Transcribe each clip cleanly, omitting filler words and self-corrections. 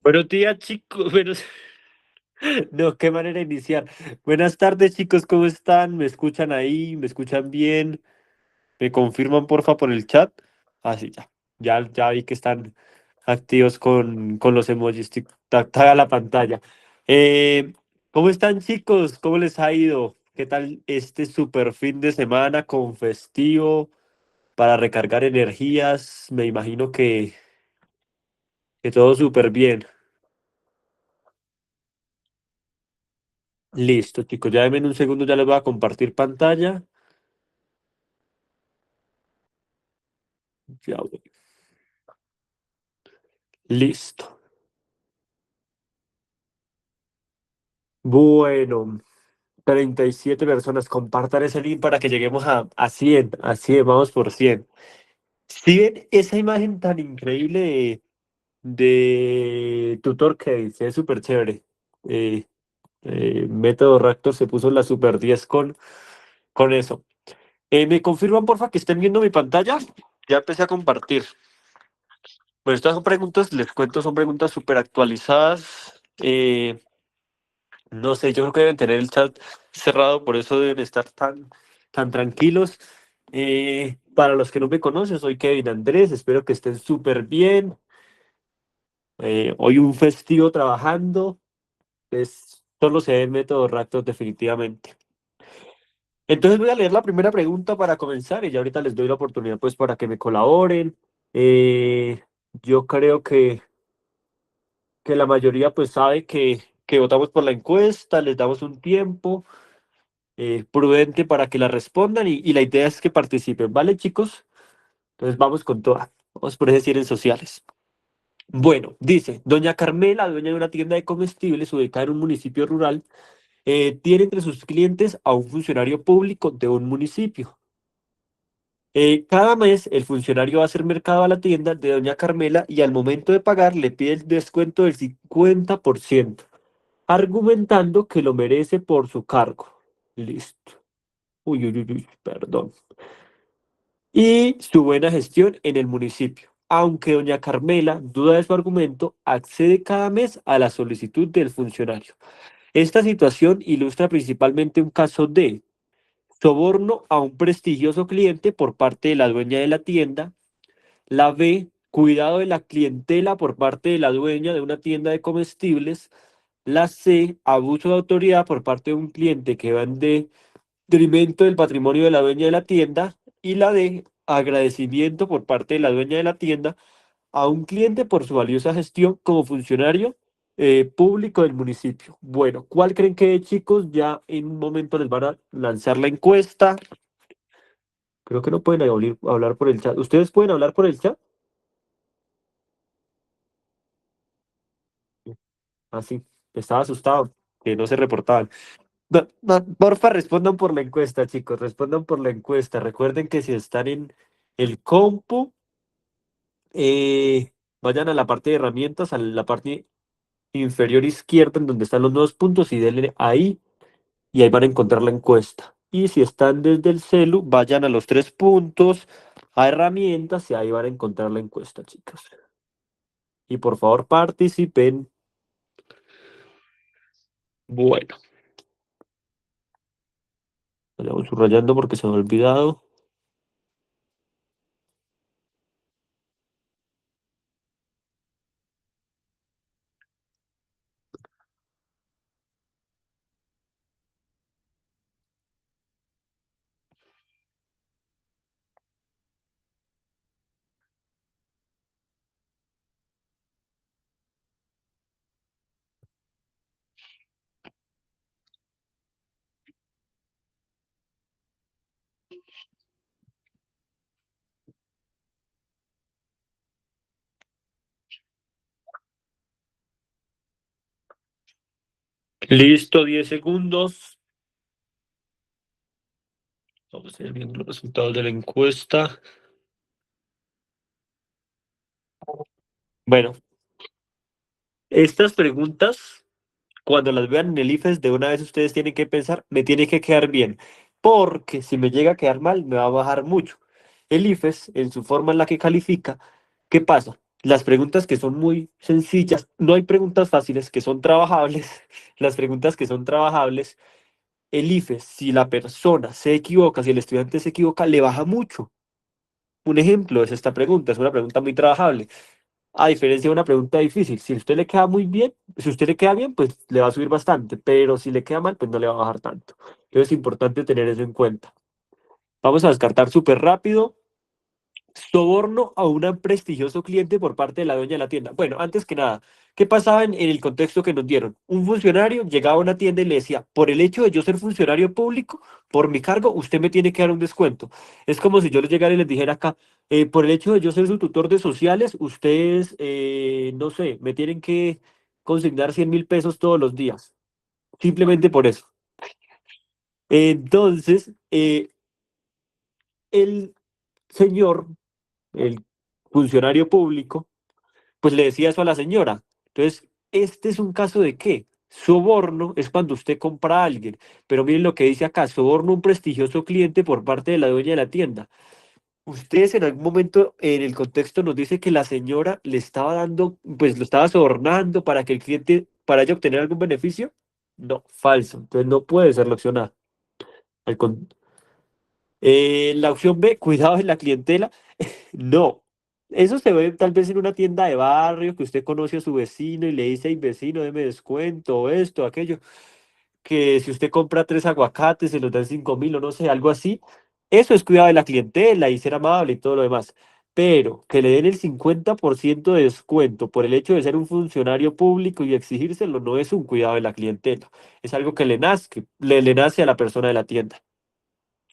Buenos días, chicos. No, qué manera de iniciar. Buenas tardes, chicos, ¿cómo están? ¿Me escuchan ahí? ¿Me escuchan bien? ¿Me confirman, porfa, por el chat? Ah, sí, ya. Ya vi que están activos con los emojis. Tac, a la pantalla. Eh, ¿Cómo están, chicos? ¿Cómo les ha ido? ¿Qué tal este super fin de semana con festivo para recargar energías? Me imagino que todo súper bien. Listo, chicos, ya denme un segundo, ya les voy a compartir pantalla. Ya voy. Listo. Bueno, 37 personas. Compartan ese link para que lleguemos a 100. A 100, vamos por 100. Si ven esa imagen tan increíble de Tutor Case, es súper chévere. Eh, Método Raptor se puso la super 10 con eso. ¿Me confirman, porfa, que estén viendo mi pantalla? Ya empecé a compartir. Bueno, estas son preguntas, les cuento, son preguntas súper actualizadas. No sé, yo creo que deben tener el chat cerrado, por eso deben estar tan tranquilos. Para los que no me conocen, soy Kevin Andrés, espero que estén súper bien. Hoy un festivo trabajando, solo se ve el método Raptor definitivamente. Entonces voy a leer la primera pregunta para comenzar y ya ahorita les doy la oportunidad pues para que me colaboren. Yo creo que la mayoría pues sabe que votamos por la encuesta, les damos un tiempo prudente para que la respondan y la idea es que participen, ¿vale, chicos? Entonces vamos con toda. Vamos por decir en sociales. Bueno, dice, doña Carmela, dueña de una tienda de comestibles ubicada en un municipio rural, tiene entre sus clientes a un funcionario público de un municipio. Cada mes el funcionario va a hacer mercado a la tienda de doña Carmela y al momento de pagar le pide el descuento del 50%, argumentando que lo merece por su cargo. Listo. Uy, perdón. Y su buena gestión en el municipio. Aunque doña Carmela duda de su argumento, accede cada mes a la solicitud del funcionario. Esta situación ilustra principalmente un caso de soborno a un prestigioso cliente por parte de la dueña de la tienda. La B, cuidado de la clientela por parte de la dueña de una tienda de comestibles. La C, abuso de autoridad por parte de un cliente que vende detrimento del patrimonio de la dueña de la tienda. Y la D, agradecimiento por parte de la dueña de la tienda a un cliente por su valiosa gestión como funcionario público del municipio. Bueno, ¿cuál creen que es, chicos? Ya en un momento les van a lanzar la encuesta. Creo que no pueden hablar por el chat. ¿Ustedes pueden hablar por el chat? Así, estaba asustado, que no se reportaban. Porfa, respondan por la encuesta, chicos, respondan por la encuesta. Recuerden que si están en el compu, vayan a la parte de herramientas, a la parte inferior izquierda, en donde están los nuevos puntos, y denle ahí, y ahí van a encontrar la encuesta. Y si están desde el celu, vayan a los tres puntos, a herramientas, y ahí van a encontrar la encuesta, chicos. Y por favor, participen. Bueno, lo vamos subrayando porque se me ha olvidado. Listo, 10 segundos. Vamos a ir viendo los resultados de la encuesta. Bueno, estas preguntas, cuando las vean en el IFES, de una vez ustedes tienen que pensar, me tiene que quedar bien, porque si me llega a quedar mal, me va a bajar mucho. El IFES, en su forma en la que califica, ¿qué pasa? Las preguntas que son muy sencillas, no hay preguntas fáciles que son trabajables. Las preguntas que son trabajables, el IFES, si la persona se equivoca, si el estudiante se equivoca, le baja mucho. Un ejemplo es esta pregunta, es una pregunta muy trabajable. A diferencia de una pregunta difícil, si a usted le queda muy bien, si a usted le queda bien, pues le va a subir bastante, pero si le queda mal, pues no le va a bajar tanto. Entonces es importante tener eso en cuenta. Vamos a descartar súper rápido. Soborno a un prestigioso cliente por parte de la dueña de la tienda. Bueno, antes que nada, ¿qué pasaba en el contexto que nos dieron? Un funcionario llegaba a una tienda y le decía, por el hecho de yo ser funcionario público, por mi cargo, usted me tiene que dar un descuento. Es como si yo les llegara y les dijera acá, por el hecho de yo ser su tutor de sociales, ustedes, no sé, me tienen que consignar 100.000 pesos todos los días. Simplemente por eso. Entonces, el señor, el funcionario público, pues le decía eso a la señora. Entonces, este es un caso de qué? Soborno es cuando usted compra a alguien, pero miren lo que dice acá, soborno a un prestigioso cliente por parte de la dueña de la tienda. Ustedes en algún momento en el contexto nos dice que la señora le estaba dando, pues lo estaba sobornando para que el cliente, para ella obtener algún beneficio. No, falso. Entonces no puede ser la opción A. Al con- la opción B, cuidado en la clientela. No, eso se ve tal vez en una tienda de barrio que usted conoce a su vecino y le dice, ay vecino, deme descuento, o esto, aquello, que si usted compra 3 aguacates se los dan 5.000 o no sé, algo así. Eso es cuidado de la clientela y ser amable y todo lo demás. Pero que le den el 50% de descuento por el hecho de ser un funcionario público y exigírselo no es un cuidado de la clientela. Es algo que le nace a la persona de la tienda.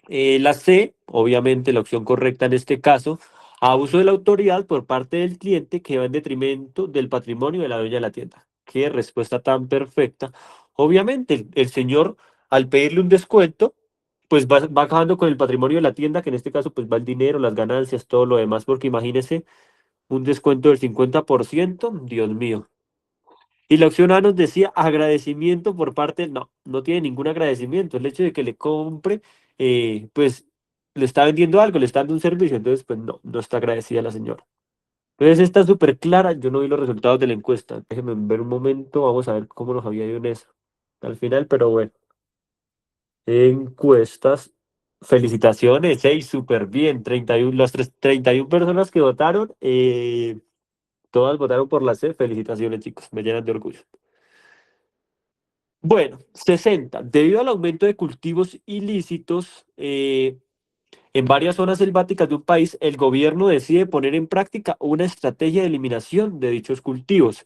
La C, obviamente la opción correcta en este caso, abuso de la autoridad por parte del cliente que va en detrimento del patrimonio de la dueña de la tienda. Qué respuesta tan perfecta. Obviamente el señor al pedirle un descuento, pues va acabando con el patrimonio de la tienda, que en este caso pues va el dinero, las ganancias, todo lo demás, porque imagínese un descuento del 50%, Dios mío. Y la opción A nos decía agradecimiento por parte, no, no tiene ningún agradecimiento. El hecho de que le compre, pues le está vendiendo algo, le está dando un servicio, entonces pues no, no está agradecida la señora. Entonces está súper clara, yo no vi los resultados de la encuesta. Déjenme ver un momento, vamos a ver cómo nos había ido en eso al final, pero bueno, encuestas, felicitaciones, súper bien, 31, 31 personas que votaron, todas votaron por la C, felicitaciones chicos, me llenan de orgullo. Bueno, 60. Debido al aumento de cultivos ilícitos en varias zonas selváticas de un país, el gobierno decide poner en práctica una estrategia de eliminación de dichos cultivos.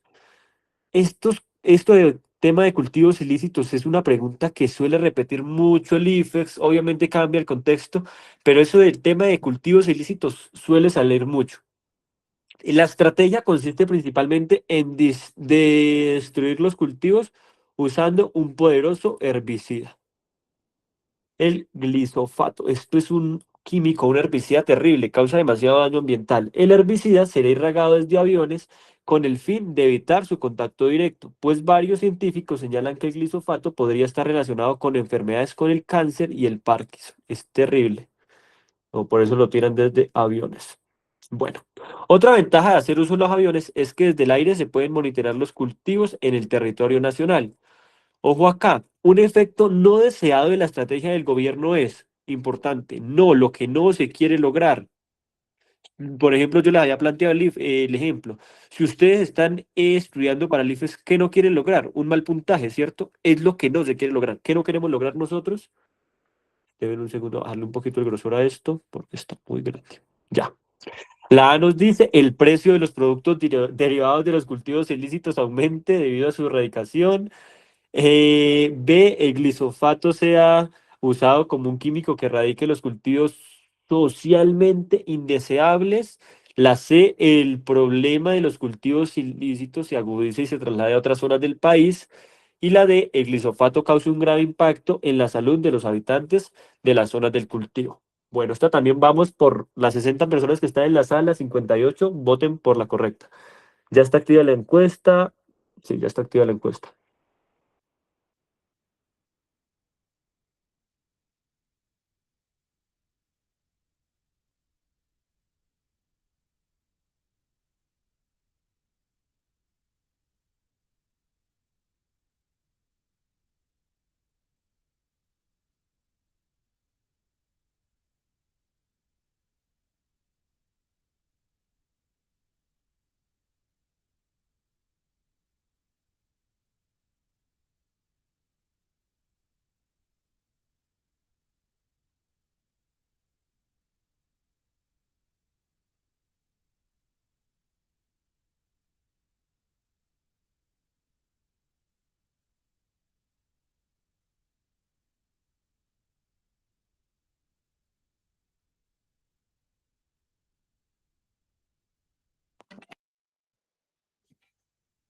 Esto del tema de cultivos ilícitos es una pregunta que suele repetir mucho el IFEX, obviamente cambia el contexto, pero eso del tema de cultivos ilícitos suele salir mucho. Y la estrategia consiste principalmente en destruir los cultivos usando un poderoso herbicida. El glisofato. Esto es un químico, un herbicida terrible, causa demasiado daño ambiental. El herbicida será irragado desde aviones con el fin de evitar su contacto directo, pues varios científicos señalan que el glisofato podría estar relacionado con enfermedades con el cáncer y el Parkinson. Es terrible, o por eso lo tiran desde aviones. Bueno, otra ventaja de hacer uso de los aviones es que desde el aire se pueden monitorear los cultivos en el territorio nacional. Ojo acá, un efecto no deseado de la estrategia del gobierno es importante, no, lo que no se quiere lograr. Por ejemplo, yo les había planteado el ejemplo. Si ustedes están estudiando para el IFES, ¿qué no quieren lograr? Un mal puntaje, ¿cierto? Es lo que no se quiere lograr. ¿Qué no queremos lograr nosotros? Deben un segundo bajarle un poquito el grosor a esto, porque está muy grande. Ya. La A nos dice el precio de los productos derivados de los cultivos ilícitos aumente debido a su erradicación. B, el glisofato sea usado como un químico que erradique los cultivos socialmente indeseables. La C, el problema de los cultivos ilícitos se agudice y se traslade a otras zonas del país. Y la D, el glisofato causa un grave impacto en la salud de los habitantes de las zonas del cultivo. Bueno, esta también vamos por las 60 personas que están en la sala, 58 voten por la correcta. ¿Ya está activa la encuesta? Sí, ya está activa la encuesta.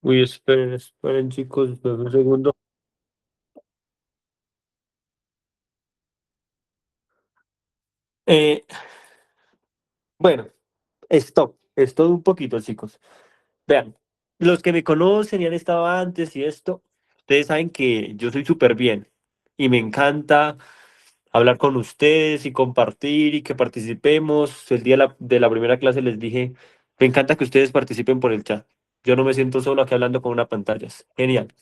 Uy, esperen, esperen, chicos, esperen un segundo. Eh, bueno, es todo un poquito, chicos. Vean, los que me conocen y han estado antes y esto, ustedes saben que yo soy súper bien y me encanta hablar con ustedes y compartir y que participemos. El día de la primera clase les dije, me encanta que ustedes participen por el chat. Yo no me siento solo aquí hablando con una pantalla. Es genial.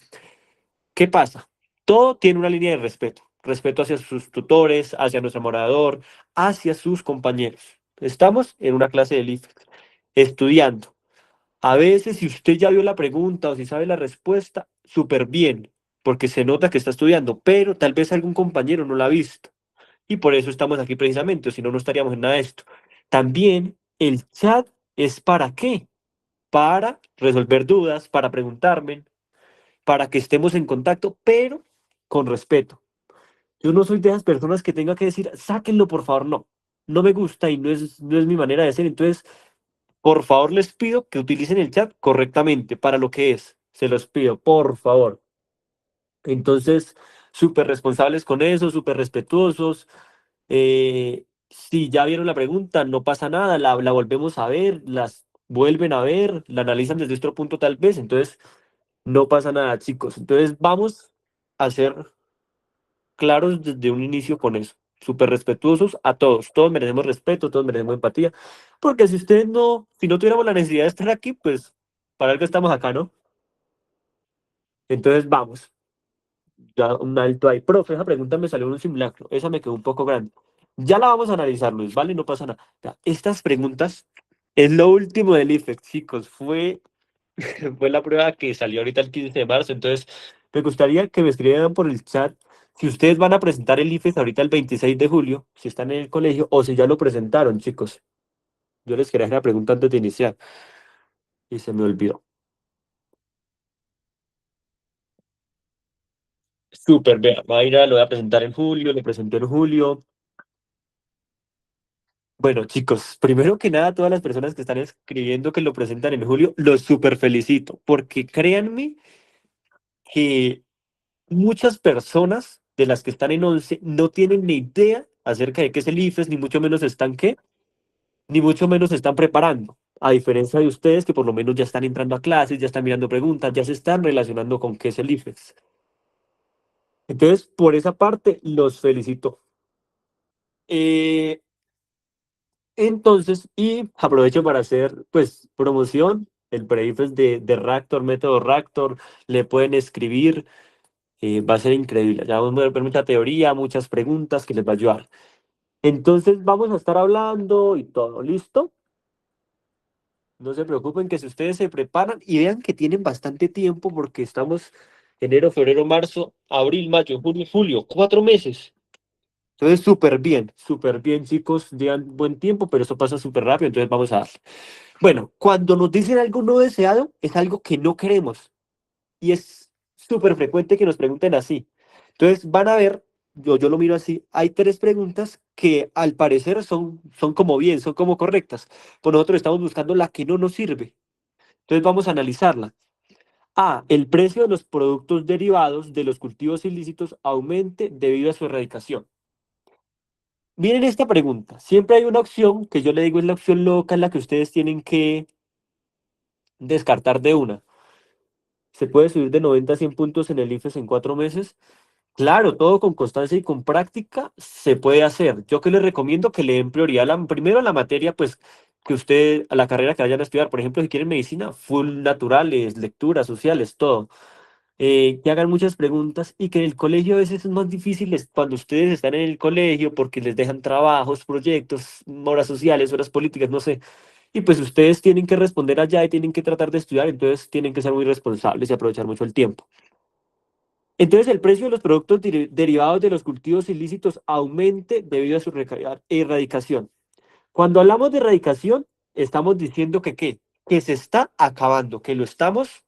¿Qué pasa? Todo tiene una línea de respeto. Respeto hacia sus tutores, hacia nuestro moderador, hacia sus compañeros. Estamos en una clase de IFEX, estudiando. A veces, si usted ya vio la pregunta o si sabe la respuesta, súper bien, porque se nota que está estudiando, pero tal vez algún compañero no la ha visto. Y por eso estamos aquí precisamente, o si no, no estaríamos en nada de esto. También el chat es para qué? Para resolver dudas, para preguntarme, para que estemos en contacto, pero con respeto. Yo no soy de esas personas que tenga que decir, sáquenlo, por favor, no. No me gusta y no es mi manera de ser. Entonces, por favor, les pido que utilicen el chat correctamente para lo que es. Se los pido, por favor. Entonces, súper responsables con eso, súper respetuosos. Si ya vieron la pregunta, no pasa nada, la volvemos a ver, las vuelven a ver, la analizan desde otro punto tal vez. Entonces, no pasa nada, chicos. Entonces, vamos a ser claros desde un inicio con eso. Súper respetuosos a todos. Todos merecemos respeto, todos merecemos empatía. Porque si ustedes no, si no tuviéramos la necesidad de estar aquí, pues para algo estamos acá, ¿no? Entonces vamos, ya un alto ahí. Profe, esa pregunta me salió en un simulacro. Esa me quedó un poco grande. Ya la vamos a analizar, Luis, ¿vale? No pasa nada. Ya, estas preguntas es lo último del IFEX, chicos. Fue la prueba que salió ahorita el 15 de marzo. Entonces, me gustaría que me escribieran por el chat si ustedes van a presentar el IFES ahorita el 26 de julio, si están en el colegio, o si ya lo presentaron, chicos. Yo les quería hacer una pregunta antes de iniciar y se me olvidó. Súper, vea, Mayra lo voy a presentar en julio, lo presenté en julio. Bueno, chicos, primero que nada, todas las personas que están escribiendo que lo presentan en julio, los súper felicito, porque créanme que muchas personas de las que están en 11 no tienen ni idea acerca de qué es el IFES, ni mucho menos están qué, ni mucho menos se están preparando. A diferencia de ustedes que por lo menos ya están entrando a clases, ya están mirando preguntas, ya se están relacionando con qué es el IFES. Entonces, por esa parte, los felicito. Eh, entonces, y aprovecho para hacer, pues, promoción, el pre-IFES de Raptor, método Raptor, le pueden escribir, va a ser increíble. Ya vamos a ver mucha teoría, muchas preguntas que les va a ayudar. Entonces, vamos a estar hablando y todo, ¿listo? No se preocupen que si ustedes se preparan y vean que tienen bastante tiempo porque estamos enero, febrero, marzo, abril, mayo, junio, julio, 4 meses. Entonces, súper bien, chicos, llevan buen tiempo, pero eso pasa súper rápido, entonces vamos a darle. Bueno, cuando nos dicen algo no deseado, es algo que no queremos y es súper frecuente que nos pregunten así. Entonces, van a ver, yo lo miro así, hay tres preguntas que al parecer son como bien, son como correctas, pues nosotros estamos buscando la que no nos sirve. Entonces vamos a analizarla. A. El precio de los productos derivados de los cultivos ilícitos aumente debido a su erradicación. Miren esta pregunta. Siempre hay una opción que yo le digo es la opción loca en la que ustedes tienen que descartar de una. ¿Se puede subir de 90 a 100 puntos en el IFES en 4 meses? Claro, todo con constancia y con práctica se puede hacer. Yo que les recomiendo que le den prioridad primero a la materia, pues que usted, a la carrera que vayan a estudiar. Por ejemplo, si quieren medicina, full naturales, lecturas, sociales, todo. Que hagan muchas preguntas y que en el colegio a veces es más difícil cuando ustedes están en el colegio porque les dejan trabajos, proyectos, horas sociales, horas políticas, no sé. Y pues ustedes tienen que responder allá y tienen que tratar de estudiar, entonces tienen que ser muy responsables y aprovechar mucho el tiempo. Entonces el precio de los productos derivados de los cultivos ilícitos aumente debido a su erradicación. Cuando hablamos de erradicación, estamos diciendo que ¿qué? Que se está acabando, que lo estamos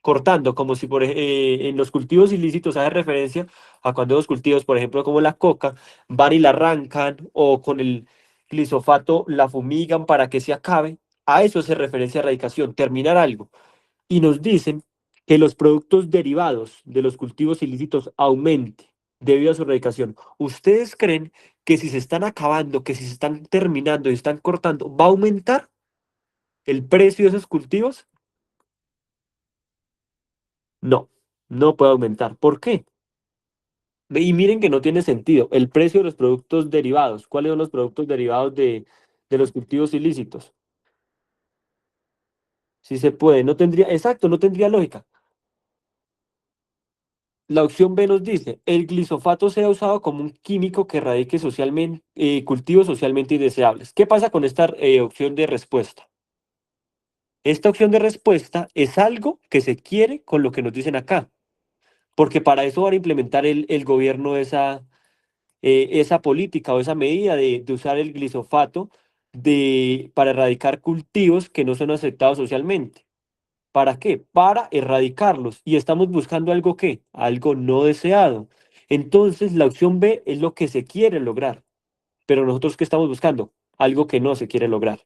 cortando, como si en los cultivos ilícitos hace referencia a cuando los cultivos, por ejemplo, como la coca, van y la arrancan o con el glisofato la fumigan para que se acabe. A eso hace referencia a erradicación, terminar algo. y nos dicen que los productos derivados de los cultivos ilícitos aumenten debido a su erradicación, ¿ustedes creen que si se están acabando, que si se están terminando y están cortando, va a aumentar el precio de esos cultivos? No, no puede aumentar. ¿Por qué? Y miren que no tiene sentido. El precio de los productos derivados. ¿Cuáles son los productos derivados de los cultivos ilícitos? Si se puede, no tendría, exacto, no tendría lógica. La opción B nos dice, el glisofato sea usado como un químico que erradique socialmente, cultivos socialmente indeseables. ¿Qué pasa con esta opción de respuesta? Esta opción de respuesta es algo que se quiere con lo que nos dicen acá, porque para eso van a implementar el gobierno esa política o esa medida de usar el glisofato para erradicar cultivos que no son aceptados socialmente. ¿Para qué? Para erradicarlos. Y estamos buscando algo que, algo no deseado. Entonces, la opción B es lo que se quiere lograr. Pero nosotros, ¿qué estamos buscando? Algo que no se quiere lograr.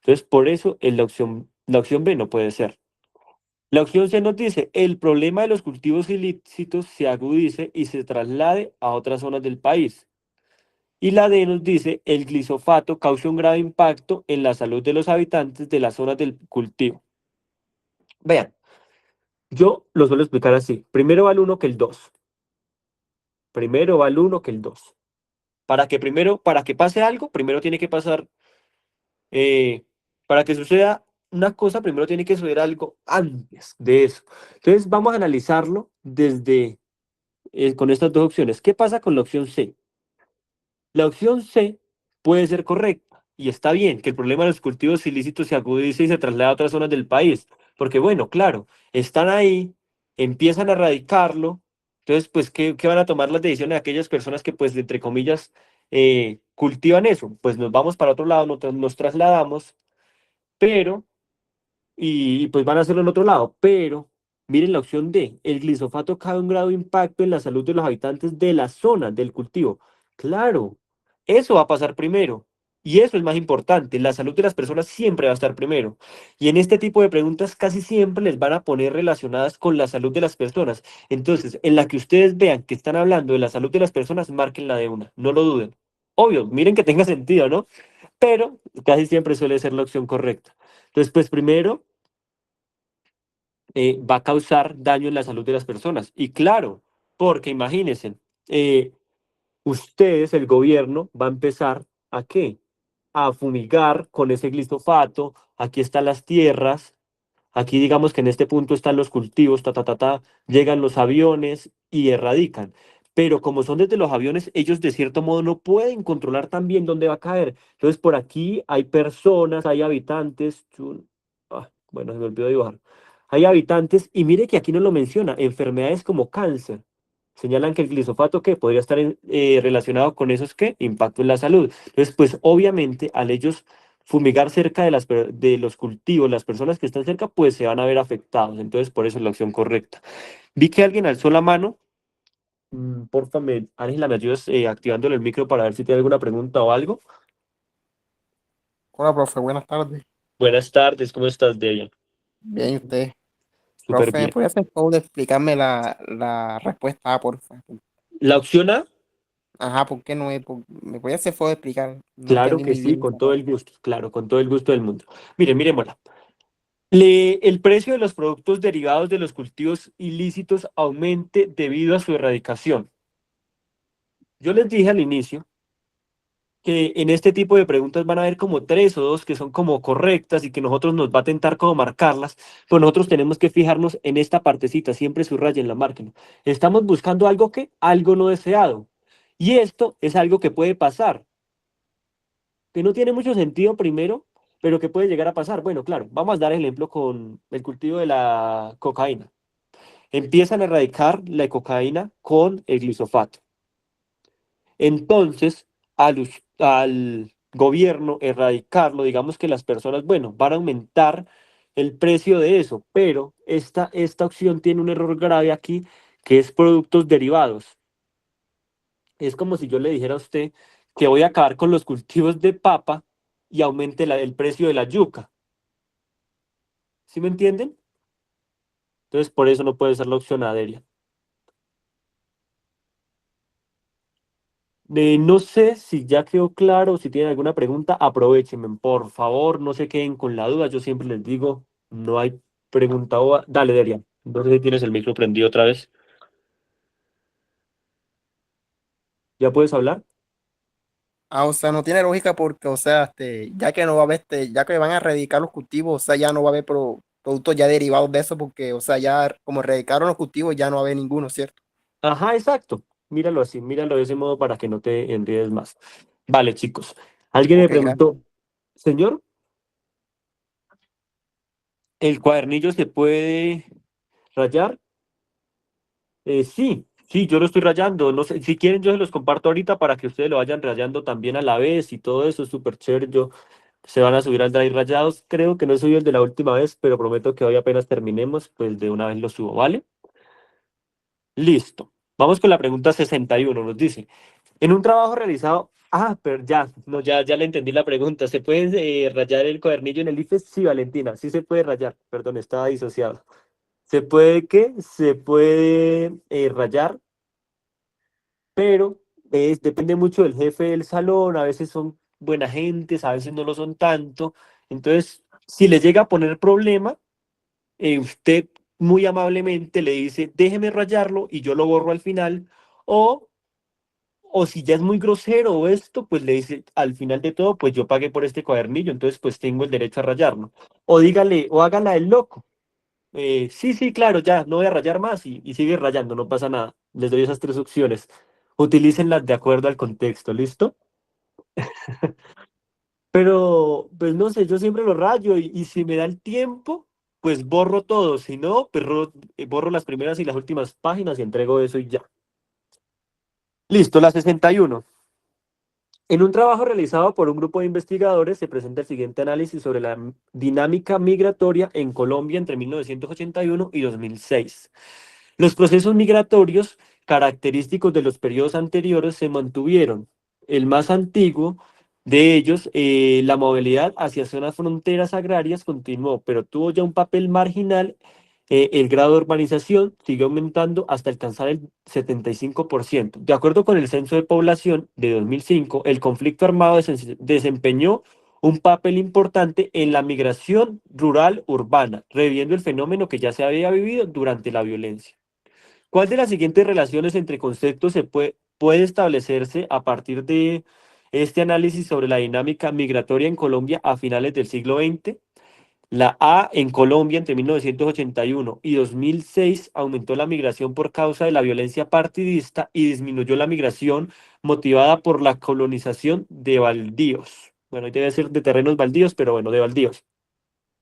Entonces, por eso es la opción B no puede ser. La opción C nos dice, el problema de los cultivos ilícitos se agudice y se traslade a otras zonas del país. Y la D nos dice, el glisofato causa un grave impacto en la salud de los habitantes de las zonas del cultivo. Vean, yo lo suelo explicar así. Primero va el uno que el 2. Primero va el uno que el 2. Para que pase algo, primero tiene que pasar, eh, para que suceda una cosa, primero tiene que suceder algo antes de eso. Entonces vamos a analizarlo con estas dos opciones. ¿Qué pasa con la opción C? La opción C puede ser correcta y está bien que el problema de los cultivos ilícitos se agudice y se traslade a otras zonas del país, porque bueno, claro, están ahí, empiezan a erradicarlo, entonces pues ¿qué van a tomar las decisiones de aquellas personas que pues entre comillas cultivan eso? Pues nos vamos para otro lado, nos trasladamos, pero pues van a hacerlo en otro lado. Pero miren la opción D, el glisofato causa un grave impacto en la salud de los habitantes de la zona del cultivo. Claro, eso va a pasar primero. Y eso es más importante, la salud de las personas siempre va a estar primero. Y en este tipo de preguntas casi siempre les van a poner relacionadas con la salud de las personas. Entonces, en la que ustedes vean que están hablando de la salud de las personas, márquenla de una, no lo duden. Obvio, miren que tenga sentido, ¿no? Pero casi siempre suele ser la opción correcta. Entonces, pues primero va a causar daño en la salud de las personas. Y claro, porque imagínense, eh, ustedes, el gobierno, va a empezar ¿a qué? A fumigar con ese glifosato. Aquí están las tierras. Aquí digamos que en este punto están los cultivos, llegan los aviones y erradican. Pero como son desde los aviones, ellos de cierto modo no pueden controlar tan bien dónde va a caer. Entonces por aquí hay personas, hay habitantes. Bueno, se me olvidó dibujar. Hay habitantes y mire que aquí no lo menciona, enfermedades como cáncer. Señalan que el glifosato que podría estar relacionado con esos que impacto en la salud. Entonces, pues obviamente al ellos fumigar cerca de los cultivos, las personas que están cerca, pues se van a ver afectados. Entonces, por eso es la opción correcta. Vi que alguien alzó la mano. Porfa, Ángela, ¿me ayudas activándole el micro para ver si tiene alguna pregunta o algo? Hola, profe, buenas tardes. Buenas tardes, ¿cómo estás, Delia? Bien, ¿y usted? Súper Profe, bien. ¿puede hacer favor de explicarme la respuesta A, por favor? La opción A, Ajá, ¿por qué no es? ¿Me puede hacer favor de explicar? No claro entendí que muy sí, bien con esa todo parte. el gusto, claro, con todo el gusto del mundo. Miren, miremosla. El precio de los productos derivados de los cultivos ilícitos aumente debido a su erradicación. Yo les dije al inicio que en este tipo de preguntas van a haber como tres o dos que son como correctas y que nosotros nos va a tentar como marcarlas, pero nosotros tenemos que fijarnos en esta partecita, siempre subrayen la marquen. Estamos buscando algo algo no deseado. Y esto es algo que puede pasar, que no tiene mucho sentido primero, pero que puede llegar a pasar. Bueno, claro, vamos a dar ejemplo con el cultivo de la cocaína. Empiezan a erradicar la cocaína con el glifosato. Entonces, al gobierno erradicarlo, digamos que las personas, bueno, van a aumentar el precio de eso, pero esta opción tiene un error grave aquí, que es productos derivados. Es como si yo le dijera a usted que voy a acabar con los cultivos de papa y aumente el precio de la yuca. ¿Sí me entienden? Entonces, por eso no puede ser la opción A, Delia. No sé si ya quedó claro, si tienen alguna pregunta, aprovechenme, por favor, no se queden con la duda. Yo siempre les digo, no hay pregunta. Dale, Delia. Entonces, si tienes el micro prendido otra vez. ¿Ya puedes hablar? O sea, no tiene lógica porque, o sea, ya que no va a haber, ya que van a erradicar los cultivos, o sea, ya no va a haber productos ya derivados de eso porque, o sea, ya como erradicaron los cultivos, ya no va a haber ninguno, ¿cierto? Ajá, exacto. Míralo así, míralo de ese modo para que no te enredes más. Vale, chicos. Alguien me Ok, gracias. preguntó, señor, ¿el cuadernillo se puede rayar? Sí, sí, yo lo estoy rayando. No sé, si quieren yo se los comparto ahorita para que ustedes lo vayan rayando también a la vez y todo eso es súper chévere. Se van a subir al Drive rayados. Creo que no subí el de la última vez, pero prometo que hoy apenas terminemos, pues de una vez lo subo, ¿vale? Listo. Vamos con la pregunta 61. Nos dice, en un trabajo realizado, pero ya, no, ya le entendí la pregunta. ¿Se puede rayar el cuadernillo en el IFES? Sí, Valentina, sí se puede rayar. Perdón, estaba disociado. ¿Se puede qué? Se puede rayar, pero depende mucho del jefe del salón. A veces son buena gentes, a veces no lo son tanto. Entonces, si le llega a poner problema, usted muy amablemente le dice, déjeme rayarlo y yo lo borro al final. O O si ya es muy grosero o esto, pues le dice, al final de todo, pues yo pagué por este cuadernillo, entonces pues tengo el derecho a rayarlo. O dígale, o hágala el loco. Sí, sí, claro, ya, no voy a rayar más y sigue rayando, no pasa nada. Les doy esas tres opciones. Utilícenlas de acuerdo al contexto, ¿listo? Pero, pues no sé, yo siempre lo rayo y si me da el tiempo, pues borro todo. Si no, pues borro las primeras y las últimas páginas y entrego eso y ya. Listo, la 61. En un trabajo realizado por un grupo de investigadores se presenta el siguiente análisis sobre la dinámica migratoria en Colombia entre 1981 y 2006. Los procesos migratorios característicos de los periodos anteriores se mantuvieron. El más antiguo de ellos, la movilidad hacia zonas fronteras agrarias continuó, pero tuvo ya un papel marginal. El grado de urbanización siguió aumentando hasta alcanzar el 75%. De acuerdo con el Censo de Población de 2005, el conflicto armado desempeñó un papel importante en la migración rural urbana, reviviendo el fenómeno que ya se había vivido durante la violencia. ¿Cuál de las siguientes relaciones entre conceptos puede establecerse a partir de este análisis sobre la dinámica migratoria en Colombia a finales del siglo XX? La A, en Colombia entre 1981 y 2006 aumentó la migración por causa de la violencia partidista y disminuyó la migración motivada por la colonización de baldíos. Bueno, ahí debe ser de terrenos baldíos, pero bueno, de baldíos.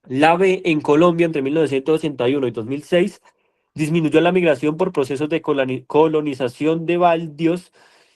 La B, en Colombia entre 1981 y 2006 disminuyó la migración por procesos de colonización de baldíos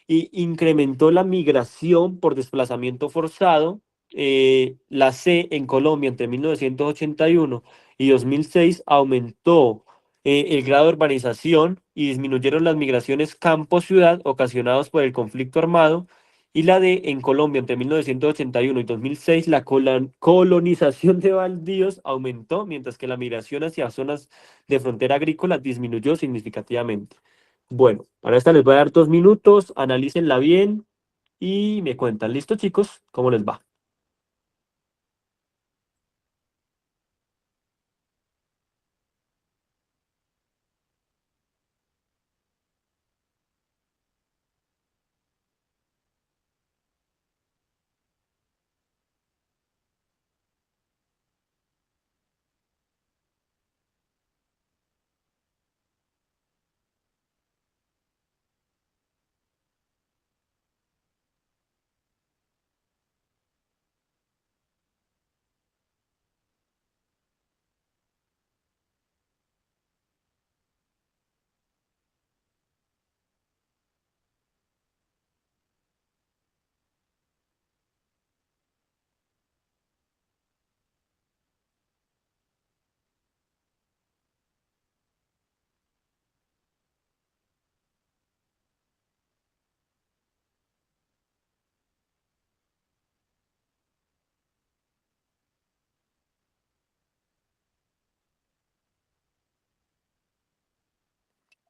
y incrementó la migración por desplazamiento forzado. La C, en Colombia entre 1981 y 2006 aumentó el grado de urbanización y disminuyeron las migraciones campo-ciudad ocasionadas por el conflicto armado. Y la D, en Colombia entre 1981 y 2006 la colonización de baldíos aumentó, mientras que la migración hacia zonas de frontera agrícola disminuyó significativamente. Bueno, para esta les voy a dar 2 minutos, analícenla bien y me cuentan. ¿Listo, chicos? ¿Cómo les va?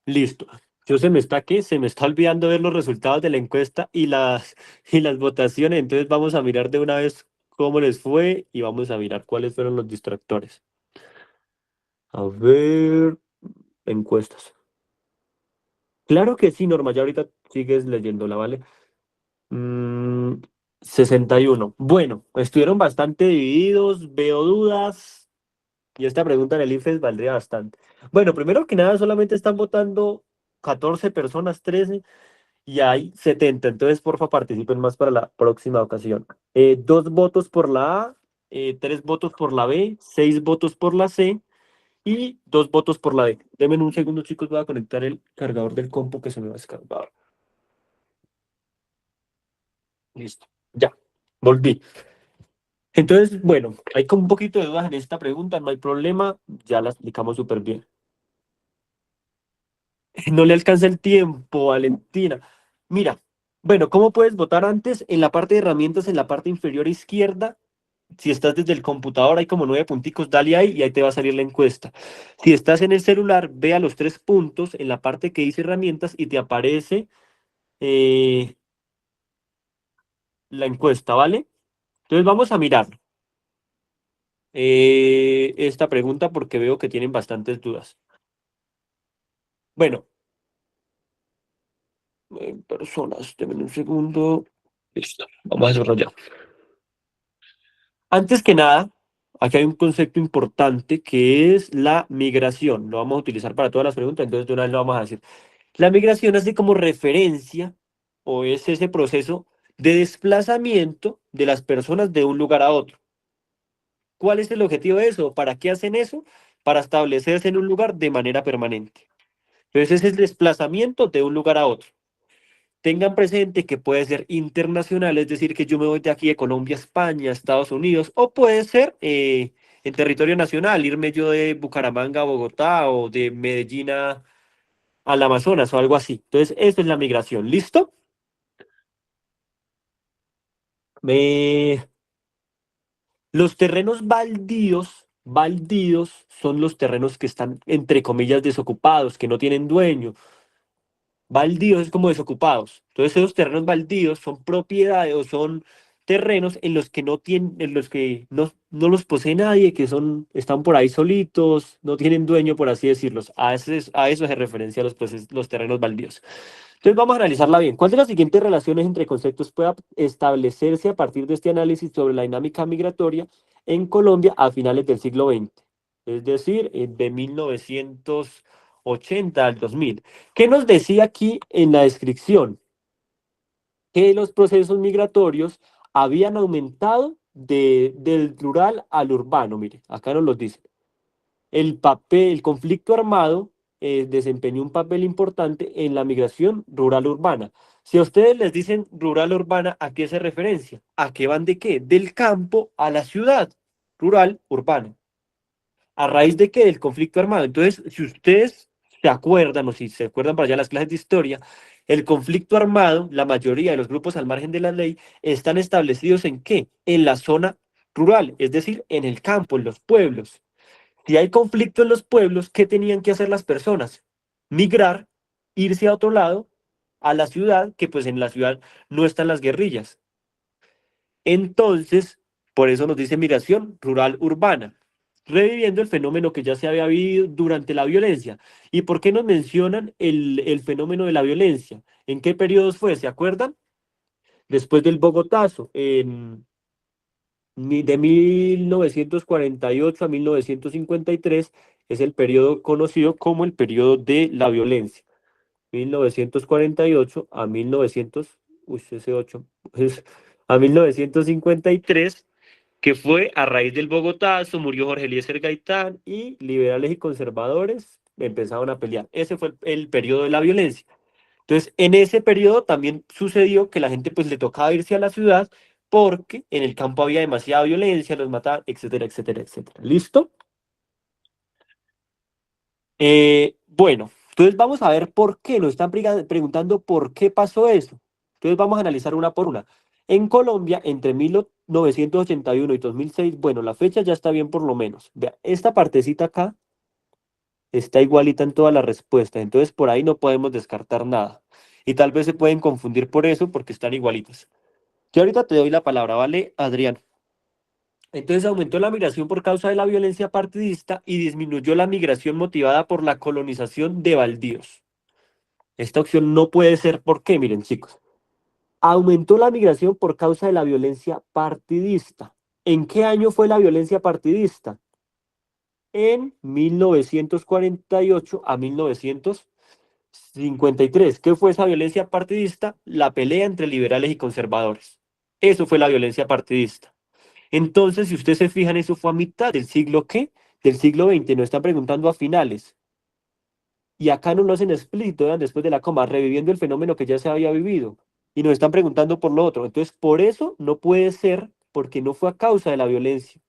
Listo. Yo se me está ¿qué? Se me está olvidando ver los resultados de la encuesta y las votaciones. Entonces vamos a mirar de una vez cómo les fue y vamos a mirar cuáles fueron los distractores. A ver, encuestas. Claro que sí, Norma, ya ahorita sigues leyéndola, ¿vale? Mm, 61. Bueno, estuvieron bastante divididos, veo dudas y esta pregunta en el IFES valdría bastante. Bueno, primero que nada, solamente están votando 14 personas, 13 y hay 70. Entonces, porfa, participen más para la próxima ocasión. 2 votos por la A, 3 votos por la B, 6 votos por la C y 2 votos por la D. Denme un segundo, chicos, voy a conectar el cargador del compu que se me va a descargar. Listo, ya, volví. Entonces, bueno, hay como un poquito de dudas en esta pregunta, no hay problema, ya la explicamos súper bien. No le alcanza el tiempo, Valentina. Mira, bueno, ¿cómo puedes votar antes? En la parte de herramientas, en la parte inferior izquierda, si estás desde el computador, hay como 9 punticos, dale ahí y ahí te va a salir la encuesta. Si estás en el celular, ve a los 3 puntos en la parte que dice herramientas y te aparece eh, la encuesta, ¿vale? Entonces vamos a mirar esta pregunta porque veo que tienen bastantes dudas. Bueno, personas, denme un segundo. Listo, vamos a desarrollar. Antes que nada, aquí hay un concepto importante que es la migración. Lo vamos a utilizar para todas las preguntas, entonces de una vez lo vamos a decir. La migración hace como referencia o es ese proceso de desplazamiento de las personas de un lugar a otro. ¿Cuál es el objetivo de eso? ¿Para qué hacen eso? Para establecerse en un lugar de manera permanente. Entonces, ese es el desplazamiento de un lugar a otro. Tengan presente que puede ser internacional, es decir, que yo me voy de aquí de Colombia a España, Estados Unidos, o puede ser en territorio nacional, irme yo de Bucaramanga a Bogotá o de Medellín al Amazonas o algo así. Entonces, eso es la migración. ¿Listo? Me... Los terrenos baldíos son los terrenos que están, entre comillas, desocupados, que no tienen dueño. Baldíos es como desocupados. Entonces esos terrenos baldíos son propiedades o son terrenos en los que no tienen, en los que no los posee nadie, que son, están por ahí solitos, no tienen dueño, por así decirlos. A eso se referencia los terrenos baldíos. Entonces vamos a analizarla bien. ¿Cuál de las siguientes relaciones entre conceptos puede establecerse a partir de este análisis sobre la dinámica migratoria en Colombia a finales del siglo XX? Es decir, de 1980 al 2000. ¿Qué nos decía aquí en la descripción? Que los procesos migratorios habían aumentado del rural al urbano. Mire, acá nos lo dice. El conflicto armado desempeñó un papel importante en la migración rural-urbana. Si a ustedes les dicen rural-urbana, ¿a qué se referencia? ¿A qué van de qué? Del campo a la ciudad, rural-urbana. ¿A raíz de qué? Del conflicto armado. Entonces, si ustedes se acuerdan o si se acuerdan para allá las clases de historia, el conflicto armado, la mayoría de los grupos al margen de la ley, están establecidos ¿en qué? En la zona rural, es decir, en el campo, en los pueblos. Si hay conflicto en los pueblos, ¿qué tenían que hacer las personas? Migrar, irse a otro lado, a la ciudad, que pues en la ciudad no están las guerrillas. Entonces, por eso nos dice migración rural-urbana, reviviendo el fenómeno que ya se había vivido durante la violencia. ¿Y por qué nos mencionan el fenómeno de la violencia? ¿En qué periodos fue? ¿Se acuerdan? Después del Bogotazo, de 1948 a 1953 es el periodo conocido como el periodo de la violencia. 1948 a 1900, uy, ese 8, a 1953, que fue a raíz del Bogotazo, murió Jorge Eliezer Gaitán y liberales y conservadores empezaron a pelear. Ese fue el periodo de la violencia. Entonces, en ese periodo también sucedió que la gente pues le tocaba irse a la ciudad porque en el campo había demasiada violencia, los mataban, etcétera, etcétera, etcétera. ¿Listo? Bueno, entonces vamos a ver por qué. Nos están preguntando por qué pasó eso. Entonces vamos a analizar una por una. En Colombia, entre 1981 y 2006, bueno, la fecha ya está bien por lo menos. Vea, esta partecita acá está igualita en todas las respuestas, entonces por ahí no podemos descartar nada. Y tal vez se pueden confundir por eso, porque están igualitas. Yo ahorita te doy la palabra, ¿vale, Adrián? Entonces aumentó la migración por causa de la violencia partidista y disminuyó la migración motivada por la colonización de baldíos. Esta opción no puede ser, ¿por qué? Miren, chicos. Aumentó la migración por causa de la violencia partidista. ¿En qué año fue la violencia partidista? En 1948 a 1953. ¿Qué fue esa violencia partidista? La pelea entre liberales y conservadores. Eso fue la violencia partidista. Entonces, si ustedes se fijan, eso fue a mitad del siglo ¿qué? Del siglo XX, no están preguntando a finales. Y acá no lo hacen explícito, vean, después de la coma, reviviendo el fenómeno que ya se había vivido. Y nos están preguntando por lo otro. Entonces, por eso no puede ser, porque no fue a causa de la violencia.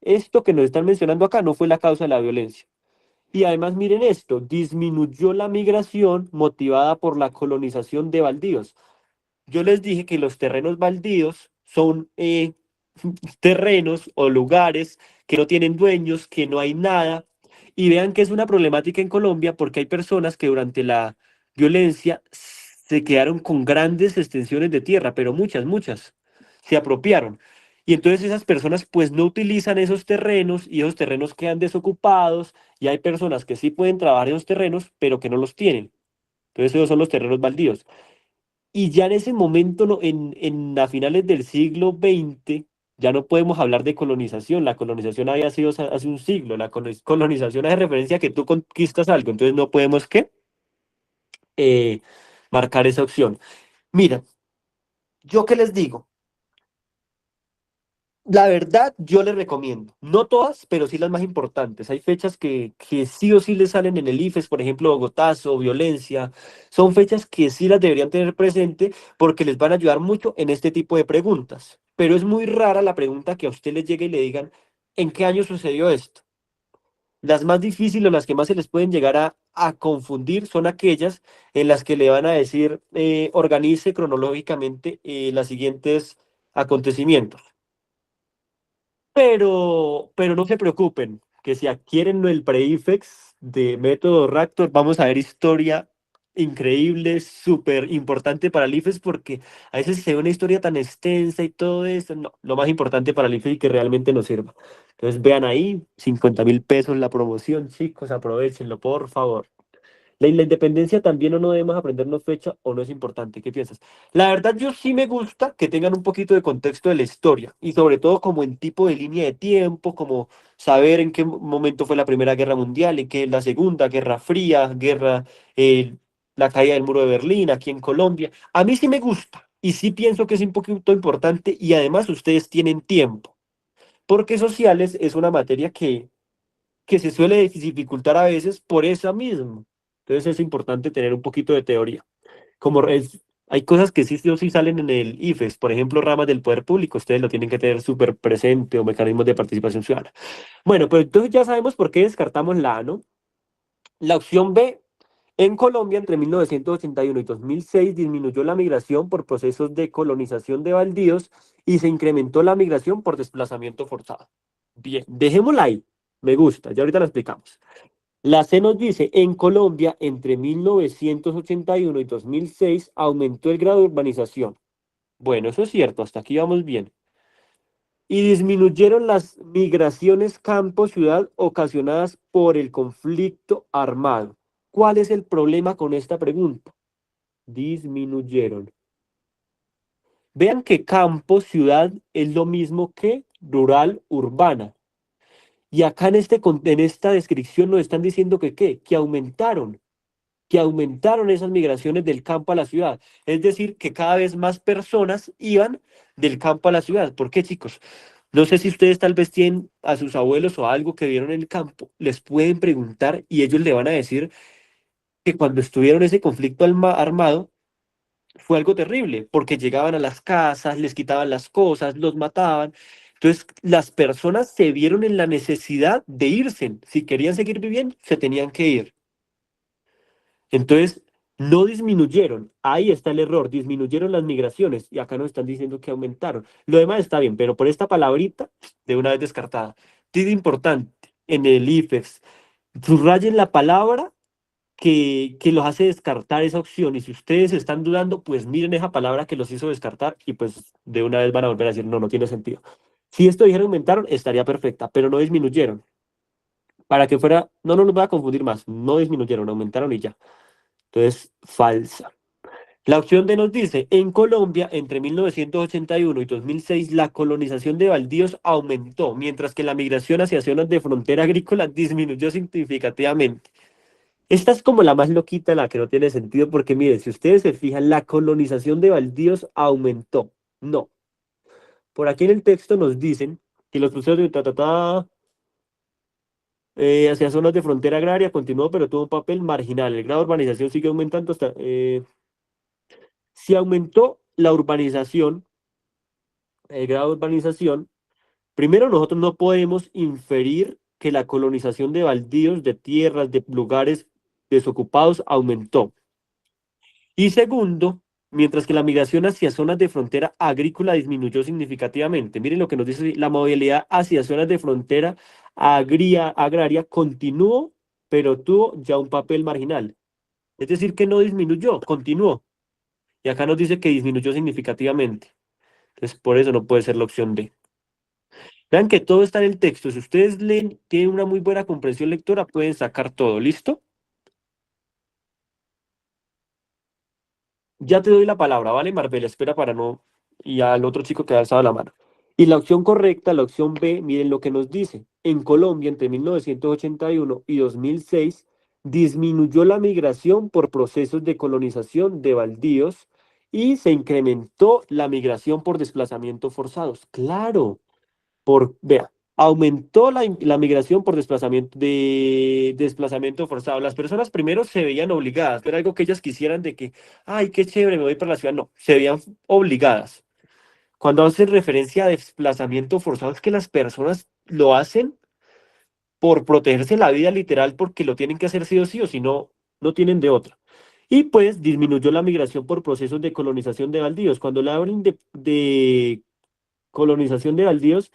Esto que nos están mencionando acá no fue la causa de la violencia. Y además, miren esto, disminuyó la migración motivada por la colonización de baldíos. Yo les dije que los terrenos baldíos son terrenos o lugares que no tienen dueños, que no hay nada. Y vean que es una problemática en Colombia porque hay personas que durante la violencia se quedaron con grandes extensiones de tierra, pero muchas, muchas, se apropiaron. Y entonces esas personas pues no utilizan esos terrenos y esos terrenos quedan desocupados y hay personas que sí pueden trabajar en esos terrenos, pero que no los tienen. Entonces esos son los terrenos baldíos. Y ya en ese momento, a finales del siglo XX, ya no podemos hablar de colonización. La colonización había sido hace un siglo. La colonización hace referencia a que tú conquistas algo. Entonces no podemos, ¿qué? Eh, marcar esa opción. Mira, ¿yo qué les digo? La verdad, yo les recomiendo. No todas, pero sí las más importantes. Hay fechas que sí o sí les salen en el IFES, por ejemplo, Bogotazo, violencia. Son fechas que sí las deberían tener presente porque les van a ayudar mucho en este tipo de preguntas. Pero es muy rara la pregunta que a usted les llegue y le digan, ¿en qué año sucedió esto? Las más difíciles o las que más se les pueden llegar a confundir son aquellas en las que le van a decir, organice cronológicamente los siguientes acontecimientos. Pero no se preocupen, que si adquieren el Prefix de método Raptor, vamos a ver historia increíble, súper importante para el IFES, porque a veces se ve una historia tan extensa y todo eso, no, lo más importante para el IFES y que realmente nos sirva. Entonces vean ahí, 50.000 pesos la promoción, chicos, aprovechenlo, por favor. La independencia también o no debemos aprendernos fecha o no es importante. ¿Qué piensas? La verdad, yo sí me gusta que tengan un poquito de contexto de la historia y sobre todo como en tipo de línea de tiempo, como saber en qué momento fue la Primera Guerra Mundial, en qué la Segunda Guerra Fría, la caída del muro de Berlín, aquí en Colombia. A mí sí me gusta y sí pienso que es un poquito importante y además ustedes tienen tiempo, porque sociales es una materia que se suele dificultar a veces por eso mismo. Entonces es importante tener un poquito de teoría. Hay cosas que sí, sí o sí salen en el IFES, por ejemplo, ramas del poder público, ustedes lo tienen que tener súper presente o mecanismos de participación ciudadana. Bueno, pues entonces ya sabemos por qué descartamos la A, ¿no? La opción B, en Colombia entre 1981 y 2006 disminuyó la migración por procesos de colonización de baldíos y se incrementó la migración por desplazamiento forzado. Bien, dejémosla ahí. Me gusta, ya ahorita la explicamos. La C nos dice, en Colombia, entre 1981 y 2006 aumentó el grado de urbanización. Bueno, eso es cierto, hasta aquí vamos bien. Y disminuyeron las migraciones campo-ciudad ocasionadas por el conflicto armado. ¿Cuál es el problema con esta pregunta? Disminuyeron. Vean que campo-ciudad es lo mismo que rural-urbana. Y acá en esta descripción nos están diciendo que ¿qué? Que aumentaron esas migraciones del campo a la ciudad. Es decir, que cada vez más personas iban del campo a la ciudad. ¿Por qué, chicos? No sé si ustedes tal vez tienen a sus abuelos o algo que vieron en el campo, les pueden preguntar y ellos le van a decir que cuando estuvieron ese conflicto armado fue algo terrible, porque llegaban a las casas, les quitaban las cosas, los mataban. Entonces, las personas se vieron en la necesidad de irse. Si querían seguir viviendo, se tenían que ir. Entonces, no disminuyeron. Ahí está el error. Disminuyeron las migraciones y acá nos están diciendo que aumentaron. Lo demás está bien, pero por esta palabrita, de una vez descartada. Tiene importante en el IFEX. Subrayen la palabra que los hace descartar esa opción. Y si ustedes están dudando, pues miren esa palabra que los hizo descartar y pues de una vez van a volver a decir, no, no tiene sentido. Si esto dijeron aumentaron, estaría perfecta, pero no disminuyeron. Para que fuera, no nos va a confundir más, no disminuyeron, aumentaron y ya. Entonces, falsa. La opción D nos dice, en Colombia, entre 1981 y 2006, la colonización de baldíos aumentó, mientras que la migración hacia zonas de frontera agrícola disminuyó significativamente. Esta es como la más loquita, la que no tiene sentido, porque miren, si ustedes se fijan, la colonización de baldíos aumentó. No. Por aquí en el texto nos dicen que los cruceros de hacia zonas de frontera agraria continuó, pero tuvo un papel marginal. El grado de urbanización sigue aumentando hasta... si aumentó la urbanización, el grado de urbanización, primero nosotros no podemos inferir que la colonización de baldíos, de tierras, de lugares desocupados aumentó. Y segundo, mientras que la migración hacia zonas de frontera agrícola disminuyó significativamente. Miren lo que nos dice, la movilidad hacia zonas de frontera agraria continuó, pero tuvo ya un papel marginal. Es decir, que no disminuyó, continuó. Y acá nos dice que disminuyó significativamente. Entonces, por eso no puede ser la opción D. Vean que todo está en el texto. Si ustedes leen, tienen una muy buena comprensión lectora, pueden sacar todo. ¿Listo? Ya te doy la palabra, ¿vale, Marbella? Espera para no... Y al otro chico que ha alzado la mano. Y la opción correcta, la opción B, miren lo que nos dice. En Colombia, entre 1981 y 2006, disminuyó la migración por procesos de colonización de baldíos y se incrementó la migración por desplazamientos forzados. Claro, vea, aumentó la migración por desplazamiento forzado. Las personas primero se veían obligadas, era algo que ellas quisieran de que, ay, qué chévere, me voy para la ciudad. No, se veían obligadas. Cuando hacen referencia a desplazamiento forzado, es que las personas lo hacen por protegerse la vida literal, porque lo tienen que hacer sí o si no, no tienen de otra. Y pues disminuyó la migración por procesos de colonización de baldíos. Cuando le hablan de colonización de baldíos,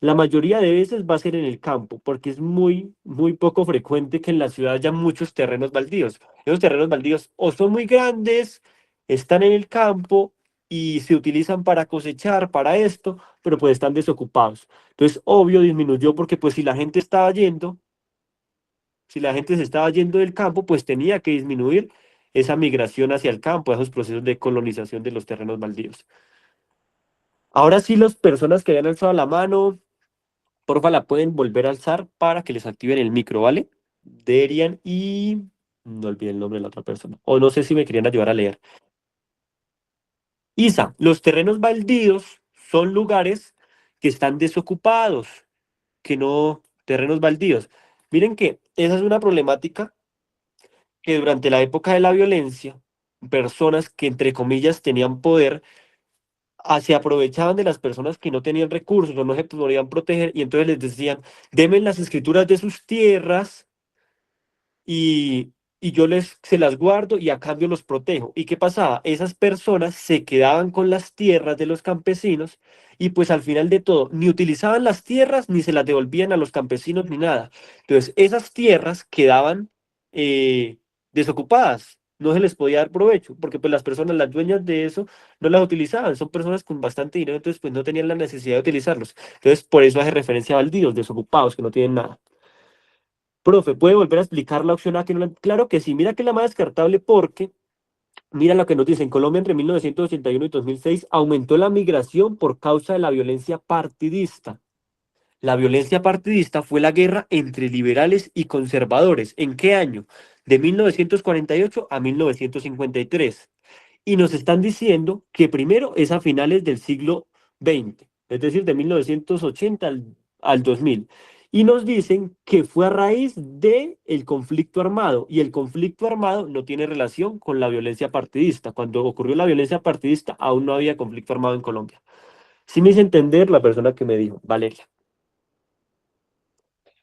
la mayoría de veces va a ser en el campo, porque es muy, muy poco frecuente que en la ciudad haya muchos terrenos baldíos. Esos terrenos baldíos o son muy grandes, están en el campo y se utilizan para cosechar, para esto, pero pues están desocupados. Entonces, obvio, disminuyó porque pues si la gente estaba yendo, si la gente se estaba yendo del campo, pues tenía que disminuir esa migración hacia el campo, esos procesos de colonización de los terrenos baldíos. Ahora sí, las personas que habían alzado la mano, porfa, la pueden volver a alzar para que les activen el micro, ¿vale? Derian y... No olvidé el nombre de la otra persona. O no sé si me querían ayudar a leer. Isa, los terrenos baldíos son lugares que están desocupados, que no... Terrenos baldíos. Miren que esa es una problemática que durante la época de la violencia, personas que entre comillas tenían poder, se aprovechaban de las personas que no tenían recursos o no se podían proteger y entonces les decían, denme las escrituras de sus tierras y, y yo se las guardo y a cambio los protejo. ¿Y qué pasaba? Esas personas se quedaban con las tierras de los campesinos y pues al final de todo, ni utilizaban las tierras ni se las devolvían a los campesinos ni nada. Entonces, esas tierras quedaban desocupadas. No se les podía dar provecho, porque pues las personas, las dueñas de eso, no las utilizaban. Son personas con bastante dinero, entonces pues no tenían la necesidad de utilizarlos. Entonces, por eso hace referencia a baldíos, desocupados, que no tienen nada. Profe, ¿puede volver a explicar la opción A? Claro que sí, mira que es la más descartable porque, mira lo que nos dice, en Colombia entre 1981 y 2006 aumentó la migración por causa de la violencia partidista. La violencia partidista fue la guerra entre liberales y conservadores. ¿En qué año? De 1948 a 1953. Y nos están diciendo que primero es a finales del siglo XX, es decir, de 1980 al 2000. Y nos dicen que fue a raíz del conflicto armado, y el conflicto armado no tiene relación con la violencia partidista. Cuando ocurrió la violencia partidista, aún no había conflicto armado en Colombia. Sí me hice entender la persona que me dijo, Valeria.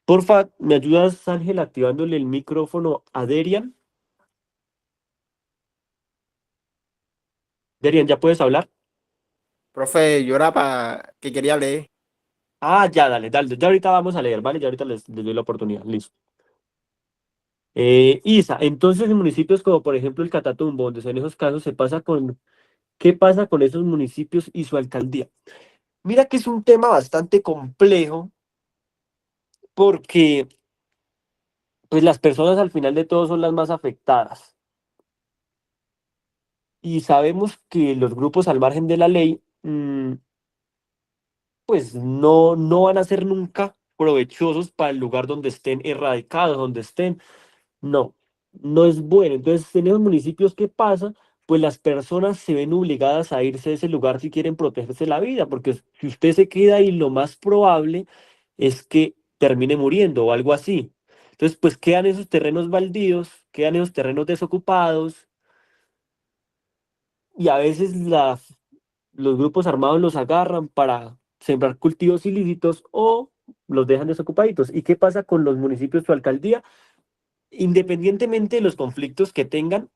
Porfa, ¿me ayudas, Ángel, activándole el micrófono a Derian? Derian, ¿ya puedes hablar? Profe, yo era para que quería leer. Ah, ya, dale, dale. Ya ahorita vamos a leer, ¿vale? Ya ahorita les doy la oportunidad. Listo. Isa, entonces en municipios como por ejemplo el Catatumbo, donde son esos casos, ¿qué pasa con esos municipios y su alcaldía? Mira que es un tema bastante complejo porque pues las personas al final de todo son las más afectadas y sabemos que los grupos al margen de la ley pues no van a ser nunca provechosos para el lugar donde estén erradicados, donde estén. No, no es bueno. Entonces, en esos municipios, ¿qué pasa? Pues las personas se ven obligadas a irse de ese lugar si quieren protegerse la vida, porque si usted se queda ahí, lo más probable es que termine muriendo o algo así. Entonces, pues quedan esos terrenos baldíos, quedan esos terrenos desocupados y a veces los grupos armados los agarran para sembrar cultivos ilícitos o los dejan desocupaditos. ¿Y qué pasa con los municipios o alcaldía? Independientemente de los conflictos que tengan,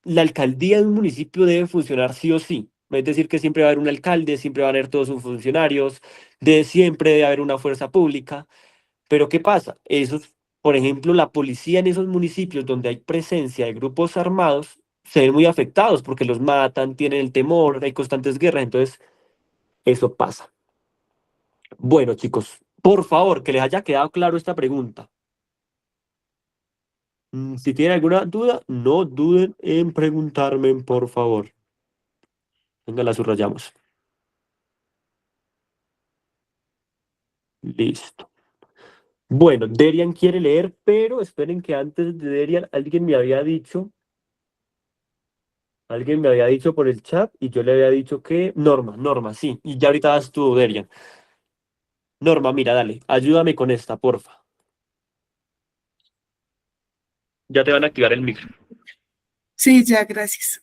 la alcaldía de un municipio debe funcionar sí o sí. Es decir, que siempre va a haber un alcalde, siempre van a haber todos sus funcionarios, siempre debe haber una fuerza pública. Pero ¿qué pasa? Por ejemplo, la policía en esos municipios donde hay presencia de grupos armados se ven muy afectados porque los matan, tienen el temor, hay constantes guerras, entonces eso pasa. Bueno, chicos, por favor, que les haya quedado claro esta pregunta. Si tienen alguna duda, no duden en preguntarme, por favor. Venga, la subrayamos. Listo. Bueno, Derian quiere leer, pero esperen que antes de Derian alguien me había dicho por el chat y yo le había dicho que Norma, sí. Y ya ahorita vas tú, Derian. Norma, mira, dale, ayúdame con esta, porfa. Ya te van a activar el micro. Sí, ya, gracias.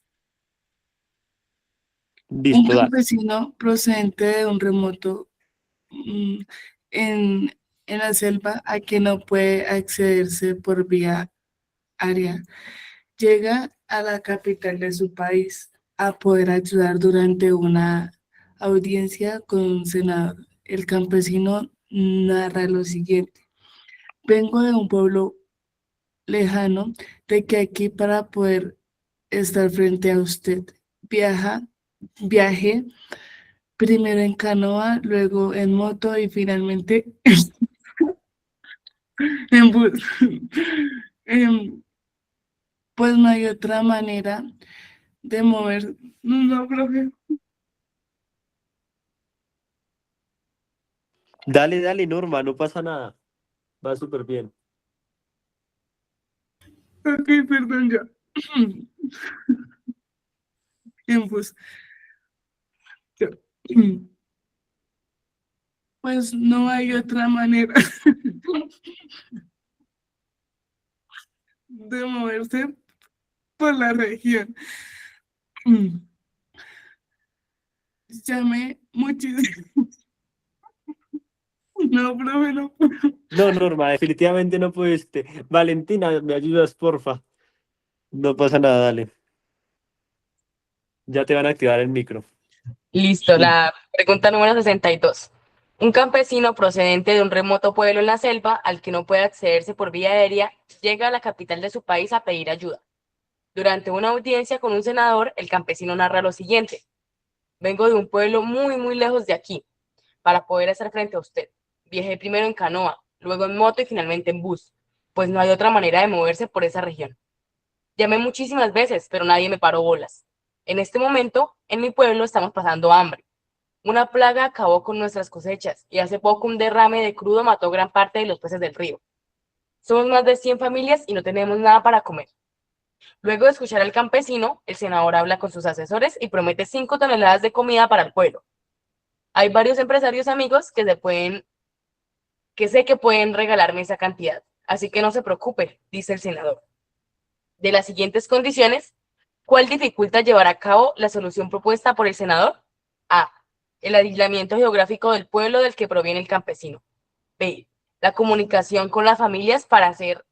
Un Listo, dale. campesino procedente de un remoto mm, en, en la selva a que no puede accederse por vía aérea, llega a la capital de su país a poder ayudar durante una audiencia con un senador. El campesino narra lo siguiente: vengo de un pueblo lejano, de que aquí para poder estar frente a usted. Viajé primero en canoa, luego en moto y finalmente en bus. Em, pues no hay otra manera de mover. No, profe. Dale, dale, Norma, no pasa nada. Va súper bien. Ok, perdón ya. En bus. Ya. Pues no hay otra manera de moverse por la región. Llamé muchísimo. No, profe, no. No, Norma, definitivamente no pudiste. Valentina, ¿me ayudas, porfa? No pasa nada, dale. Ya te van a activar el micro. Listo, la pregunta número 62. Un campesino procedente de un remoto pueblo en la selva, al que no puede accederse por vía aérea, llega a la capital de su país a pedir ayuda. Durante una audiencia con un senador, el campesino narra lo siguiente: vengo de un pueblo muy lejos de aquí para poder estar frente a usted. Viajé primero en canoa, luego en moto y finalmente en bus, pues no hay otra manera de moverse por esa región. Llamé muchísimas veces, pero nadie me paró bolas. En este momento, en mi pueblo estamos pasando hambre. Una plaga acabó con nuestras cosechas y hace poco un derrame de crudo mató gran parte de los peces del río. Somos más de 100 familias y no tenemos nada para comer. Luego de escuchar al campesino, el senador habla con sus asesores y promete 5 toneladas de comida para el pueblo. Hay varios empresarios amigos que sé que pueden regalarme esa cantidad, así que no se preocupe, dice el senador. De las siguientes condiciones, ¿cuál dificulta llevar a cabo la solución propuesta por el senador? A. El aislamiento geográfico del pueblo del que proviene el campesino. B. La comunicación con las familias para hacer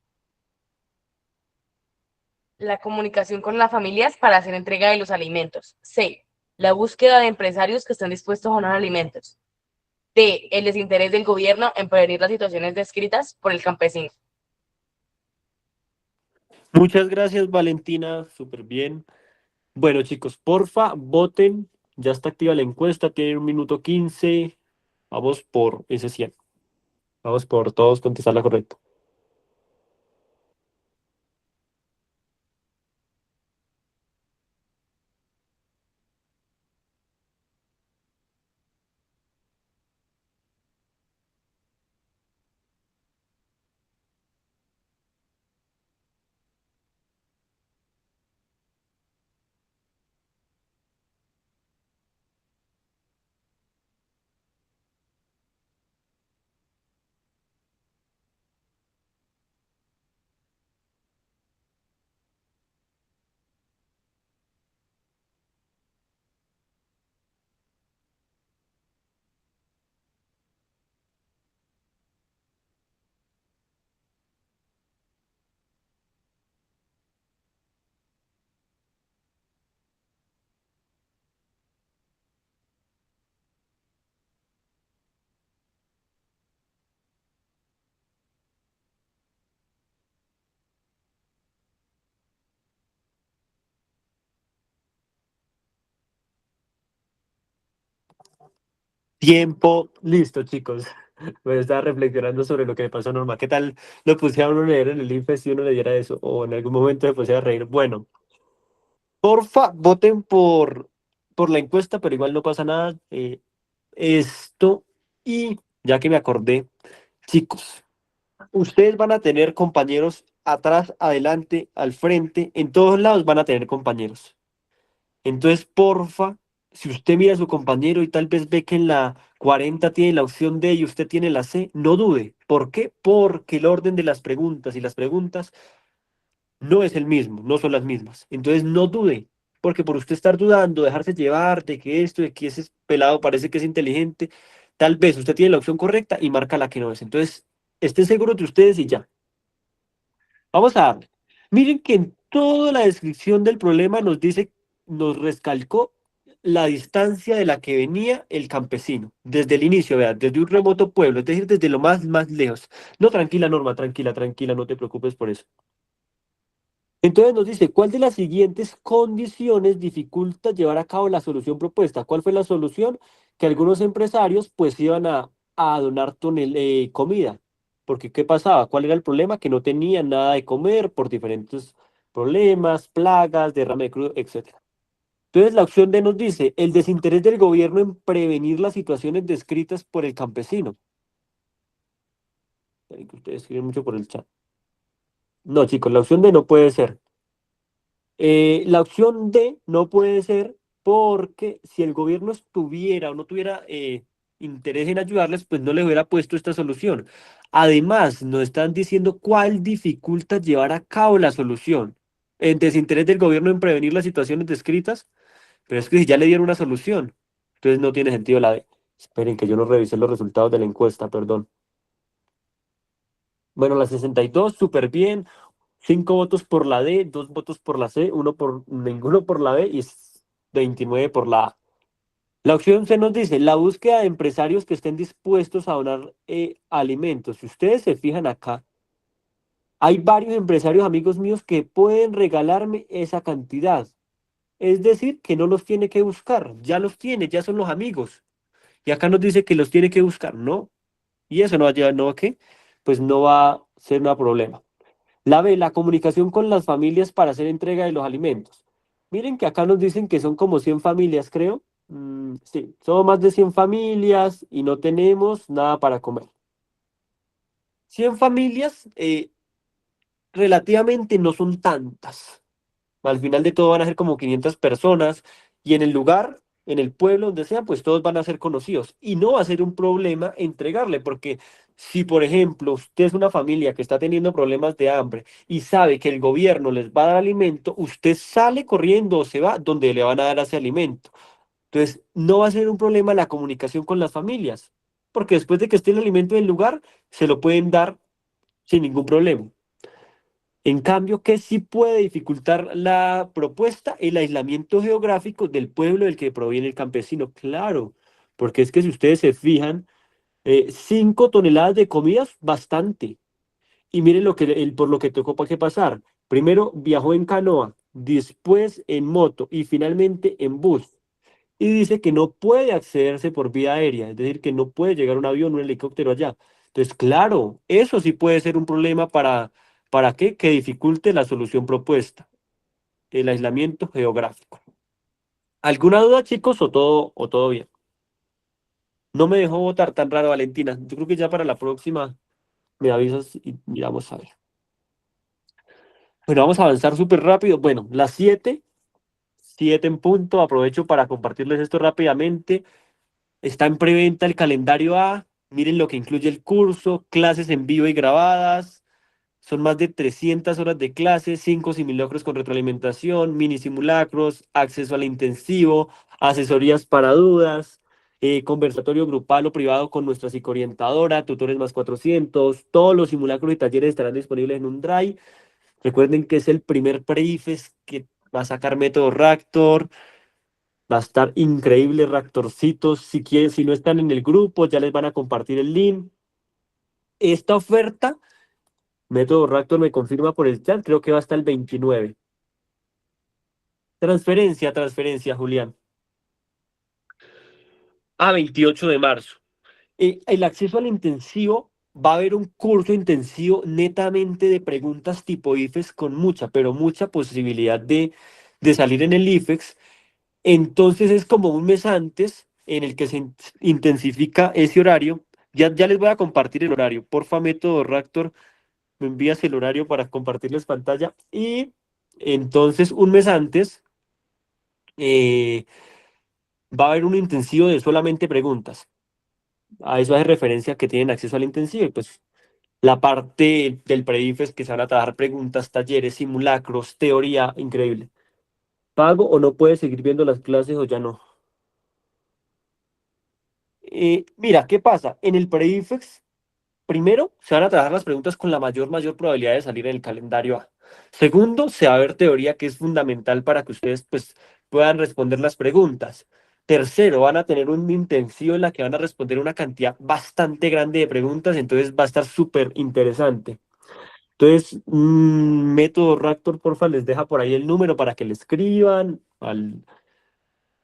entrega de los alimentos. C. La búsqueda de empresarios que estén dispuestos a donar alimentos. D. El desinterés del gobierno en prevenir las situaciones descritas por el campesino. Muchas gracias, Valentina, súper bien. Bueno, chicos, porfa, voten. Ya está activa la encuesta, tienen 1 minuto 15. Vamos por ese 100. Vamos por todos contestar la correcta. Tiempo, listo, chicos. Me estaba reflexionando sobre lo que le pasó a Norma. ¿Qué tal lo puse a uno a leer en el IFES si uno le diera eso? O en algún momento se pusiera a reír. Bueno, porfa, voten por la encuesta, pero igual no pasa nada. Esto, y ya que me acordé, chicos, ustedes van a tener compañeros atrás, adelante, al frente, en todos lados van a tener compañeros. Entonces, porfa, si usted mira a su compañero y tal vez ve que en la 40 tiene la opción D y usted tiene la C, no dude. ¿Por qué? Porque el orden de las preguntas y las preguntas no es el mismo, no son las mismas. Entonces, no dude, porque por usted estar dudando, dejarse llevar de que esto, de que ese pelado parece que es inteligente, tal vez usted tiene la opción correcta y marca la que no es. Entonces, estén seguros de ustedes y ya. Vamos a darle. Miren que en toda la descripción del problema nos dice, nos recalcó la distancia de la que venía el campesino, desde el inicio, vean, desde un remoto pueblo, es decir, desde lo más lejos. No, tranquila, Norma, tranquila, tranquila, no te preocupes por eso. Entonces nos dice, ¿cuál de las siguientes condiciones dificulta llevar a cabo la solución propuesta? ¿Cuál fue la solución? Que algunos empresarios pues iban a donar comida. Porque ¿qué pasaba? ¿Cuál era el problema? Que no tenían nada de comer por diferentes problemas, plagas, derrame de crudo, etcétera. Entonces la opción D nos dice, el desinterés del gobierno en prevenir las situaciones descritas por el campesino. Esperen que ustedes escriben mucho por el chat. No, chicos, la opción D no puede ser. La opción D no puede ser porque si el gobierno estuviera o no tuviera interés en ayudarles, pues no les hubiera puesto esta solución. Además, nos están diciendo cuál dificulta llevar a cabo la solución. El desinterés del gobierno en prevenir las situaciones descritas, pero es que si ya le dieron una solución, entonces no tiene sentido la D. Esperen que yo no revisé los resultados de la encuesta, perdón. Bueno, la 62, súper bien. 5 votos por la D, 2 votos por la C, ninguno por la B y 29 por la A. La opción C nos dice, la búsqueda de empresarios que estén dispuestos a donar alimentos. Si ustedes se fijan acá, hay varios empresarios amigos míos que pueden regalarme esa cantidad. Es decir, que no los tiene que buscar, ya los tiene, ya son los amigos. Y acá nos dice que los tiene que buscar, ¿no? Y eso no va a llevar, ¿no? ¿Qué? Pues no va a ser un problema. La B, la comunicación con las familias para hacer entrega de los alimentos. Miren que acá nos dicen que son como 100 familias, creo. Sí, son más de 100 familias y no tenemos nada para comer. 100 familias relativamente no son tantas. Al final de todo van a ser como 500 personas y en el lugar, en el pueblo, donde sea, pues todos van a ser conocidos. Y no va a ser un problema entregarle, porque si, por ejemplo, usted es una familia que está teniendo problemas de hambre y sabe que el gobierno les va a dar alimento, usted sale corriendo o se va donde le van a dar ese alimento. Entonces, no va a ser un problema la comunicación con las familias, porque después de que esté el alimento en el lugar, se lo pueden dar sin ningún problema. En cambio, que sí puede dificultar la propuesta, el aislamiento geográfico del pueblo del que proviene el campesino. Claro, porque es que si ustedes se fijan, 5 toneladas de comida es bastante. Y miren por lo que tocó para qué pasar. Primero viajó en canoa, después en moto y finalmente en bus. Y dice que no puede accederse por vía aérea, es decir, que no puede llegar un avión, un helicóptero allá. Entonces, claro, eso sí puede ser un problema ¿para qué? Que dificulte la solución propuesta, el aislamiento geográfico. ¿Alguna duda, chicos, o todo bien? No me dejó votar tan raro, Valentina. Yo creo que ya para la próxima me avisas y miramos a ver. Bueno, vamos a avanzar súper rápido. Bueno, las 7 en punto. Aprovecho para compartirles esto rápidamente. Está en preventa el calendario A. Miren lo que incluye el curso, clases en vivo y grabadas. Son más de 300 horas de clases, 5 simulacros con retroalimentación, mini simulacros, acceso al intensivo, asesorías para dudas, conversatorio grupal o privado con nuestra psicoorientadora, tutores más 400. Todos los simulacros y talleres estarán disponibles en un Drive. Recuerden que es el primer pre-IFES que va a sacar método Raptor. Va a estar increíble, Raptorcitos. Si quieren, si no están en el grupo, ya les van a compartir el link. Esta oferta, método Raptor me confirma por el chat, creo que va hasta el 29. Transferencia, Julián. A 28 de marzo. El acceso al intensivo, va a haber un curso intensivo netamente de preguntas tipo IFES con mucha, pero mucha posibilidad de salir en el IFEX. Entonces es como un mes antes en el que se intensifica ese horario. Ya les voy a compartir el horario. Porfa, método Raptor, me envías el horario para compartirles pantalla. Y entonces un mes antes eh, va a haber un intensivo de solamente preguntas. A eso hace referencia que tienen acceso al intensivo. Y pues la parte del pre-IFES que se van a trabajar preguntas, talleres, simulacros, teoría, increíble. ¿Pago o no puedes seguir viendo las clases o ya no? Mira, ¿qué pasa? En el pre-IFEX, primero, se van a trabajar las preguntas con la mayor probabilidad de salir en el calendario A. Segundo, se va a ver teoría que es fundamental para que ustedes pues, puedan responder las preguntas. Tercero, van a tener un intensivo en la que van a responder una cantidad bastante grande de preguntas, entonces va a estar súper interesante. Entonces, método Raptor, porfa, les deja por ahí el número para que le escriban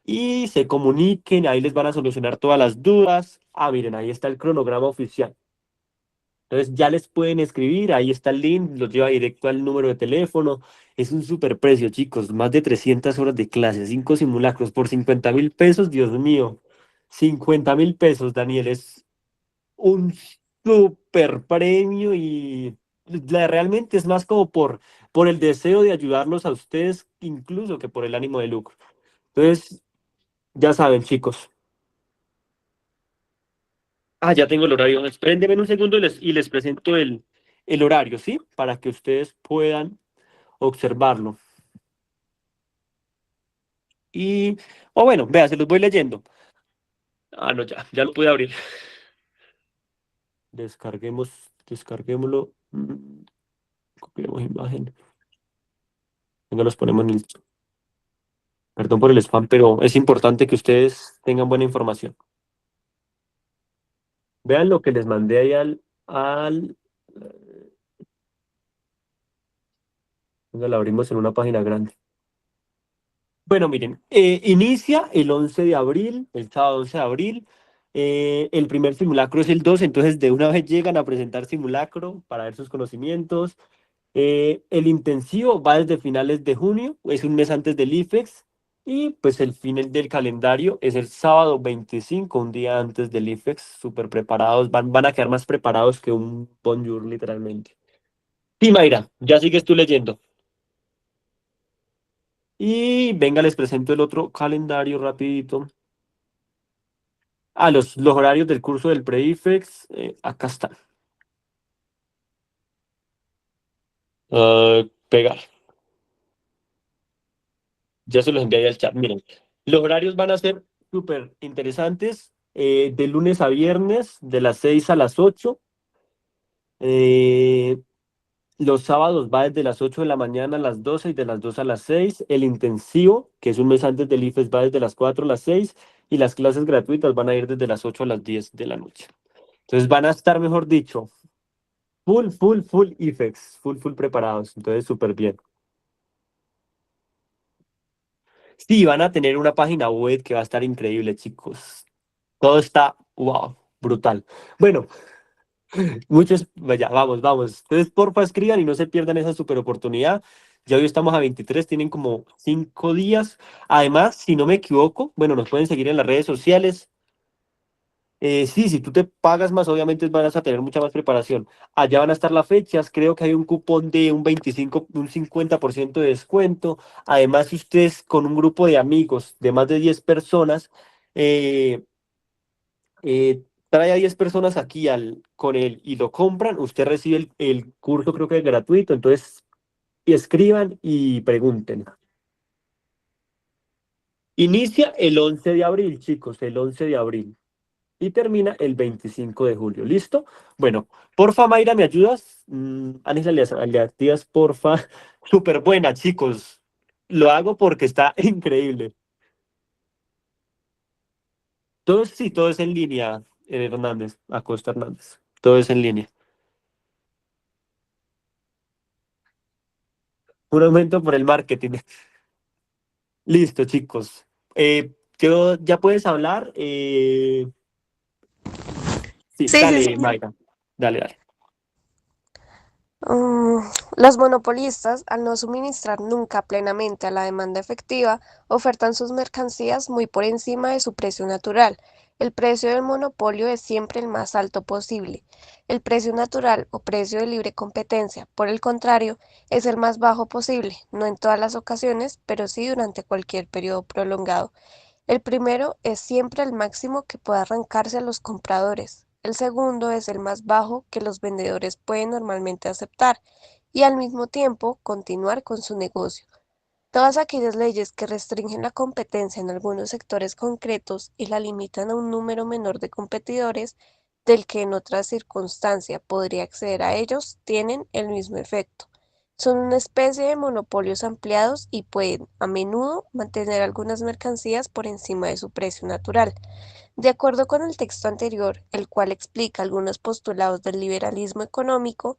y se comuniquen, ahí les van a solucionar todas las dudas. Ah, miren, ahí está el cronograma oficial. Entonces ya les pueden escribir, ahí está el link, los lleva directo al número de teléfono. Es un super precio, chicos, más de 300 horas de clase, 5 simulacros por 50.000 pesos, Dios mío. 50.000 pesos, Daniel, es un super premio y realmente es más como por el deseo de ayudarlos a ustedes, incluso que por el ánimo de lucro. Entonces, ya saben, chicos. Ah, ya tengo el horario. Esperen, un segundo y les presento el horario, ¿sí? Para que ustedes puedan observarlo. O bueno, vea, se los voy leyendo. Ah, no, ya lo pude abrir. Descarguémoslo. Copiemos imagen. Venga, los ponemos en el... Perdón por el spam, pero es importante que ustedes tengan buena información. Vean lo que les mandé ahí venga, la abrimos en una página grande. Bueno, miren, inicia el 11 de abril, el sábado 11 de abril. El primer simulacro es el 2, entonces de una vez llegan a presentar simulacro para ver sus conocimientos. El intensivo va desde finales de junio, es un mes antes del IFEX. Y pues el fin del calendario es el sábado 25, un día antes del IFEX, súper preparados, van a quedar más preparados que un bonjour, literalmente. Sí, Mayra, ya sigues tú leyendo. Y venga, les presento el otro calendario rapidito. Ah, los horarios del curso del pre-IFEX, acá están. Pegar. Ya se los envié ahí al chat. Miren, los horarios van a ser súper interesantes. De lunes a viernes, de las 6 a las 8. Eh, los sábados va desde las 8 de la mañana a las 12 y de las 2 a las 6. El intensivo, que es un mes antes del IFES, va desde las 4 a las 6. Y las clases gratuitas van a ir desde las 8 a las 10 de la noche. Entonces van a estar, mejor dicho, full IFEX, full preparados, entonces súper bien. Sí, van a tener una página web que va a estar increíble, chicos. Todo está, wow, brutal. Bueno, muchos, vaya, vamos. Entonces, porfa, escriban y no se pierdan esa super oportunidad. Ya hoy estamos a 23, tienen como 5 días. Además, si no me equivoco, bueno, nos pueden seguir en las redes sociales. Sí, si tú te pagas más, obviamente vas a tener mucha más preparación. Allá van a estar las fechas, creo que hay un cupón de un 25, un 50% de descuento. Además, si ustedes con un grupo de amigos de más de 10 personas, eh, trae a 10 personas aquí con él y lo compran, usted recibe el curso, creo que es gratuito, entonces escriban y pregunten. Inicia el 11 de abril, chicos, el 11 de abril. Y termina el 25 de julio. ¿Listo? Bueno, porfa, Mayra, ¿me ayudas? Ángela, le activas, porfa. Súper buena, chicos. Lo hago porque está increíble. Todo, sí, todo es en línea, Hernández, Acosta Hernández. Todo es en línea. Un aumento por el marketing. Listo, chicos. Ya puedes hablar. Sí, Sí, sí, sí. dale, Mayra. Dale. Mm, los monopolistas, al no suministrar nunca plenamente a la demanda efectiva, ofertan sus mercancías muy por encima de su precio natural. El precio del monopolio es siempre el más alto posible. El precio natural o precio de libre competencia, por el contrario, es el más bajo posible, no en todas las ocasiones, pero sí durante cualquier periodo prolongado. El primero es siempre el máximo que puede arrancarse a los compradores. El segundo es el más bajo que los vendedores pueden normalmente aceptar y al mismo tiempo continuar con su negocio. Todas aquellas leyes que restringen la competencia en algunos sectores concretos y la limitan a un número menor de competidores del que en otra circunstancia podría acceder a ellos tienen el mismo efecto. Son una especie de monopolios ampliados y pueden, a menudo, mantener algunas mercancías por encima de su precio natural. De acuerdo con el texto anterior, el cual explica algunos postulados del liberalismo económico,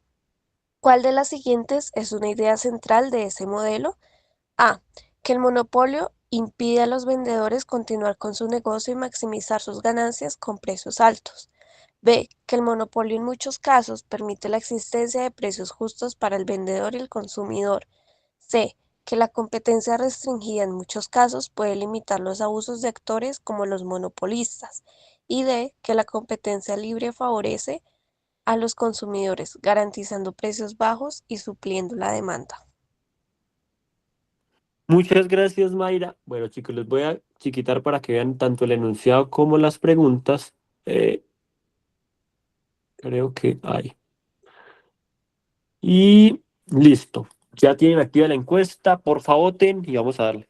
¿cuál de las siguientes es una idea central de ese modelo? A. Que el monopolio impide a los vendedores continuar con su negocio y maximizar sus ganancias con precios altos. B. Que el monopolio en muchos casos permite la existencia de precios justos para el vendedor y el consumidor. C. Que la competencia restringida en muchos casos puede limitar los abusos de actores como los monopolistas. Y D. Que la competencia libre favorece a los consumidores, garantizando precios bajos y supliendo la demanda. Muchas gracias, Mayra. Bueno, chicos, les voy a chiquitar para que vean tanto el enunciado como las preguntas. Creo que hay. Y listo. Ya tienen activa la encuesta. Por favor, voten y vamos a darle.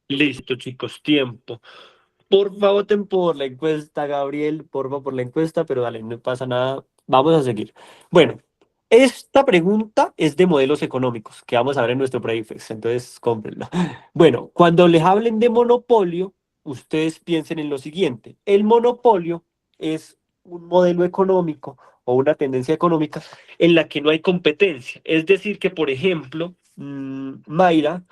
Listo, chicos, tiempo. Por favor, voten por la encuesta, Gabriel. Por favor, por la encuesta, pero dale, no pasa nada. Vamos a seguir. Bueno, esta pregunta es de modelos económicos que vamos a ver en nuestro Prefix, entonces cómprenla. Bueno, cuando les hablen de monopolio, ustedes piensen en lo siguiente. El monopolio es un modelo económico o una tendencia económica en la que no hay competencia. Es decir, que, por ejemplo, Mayra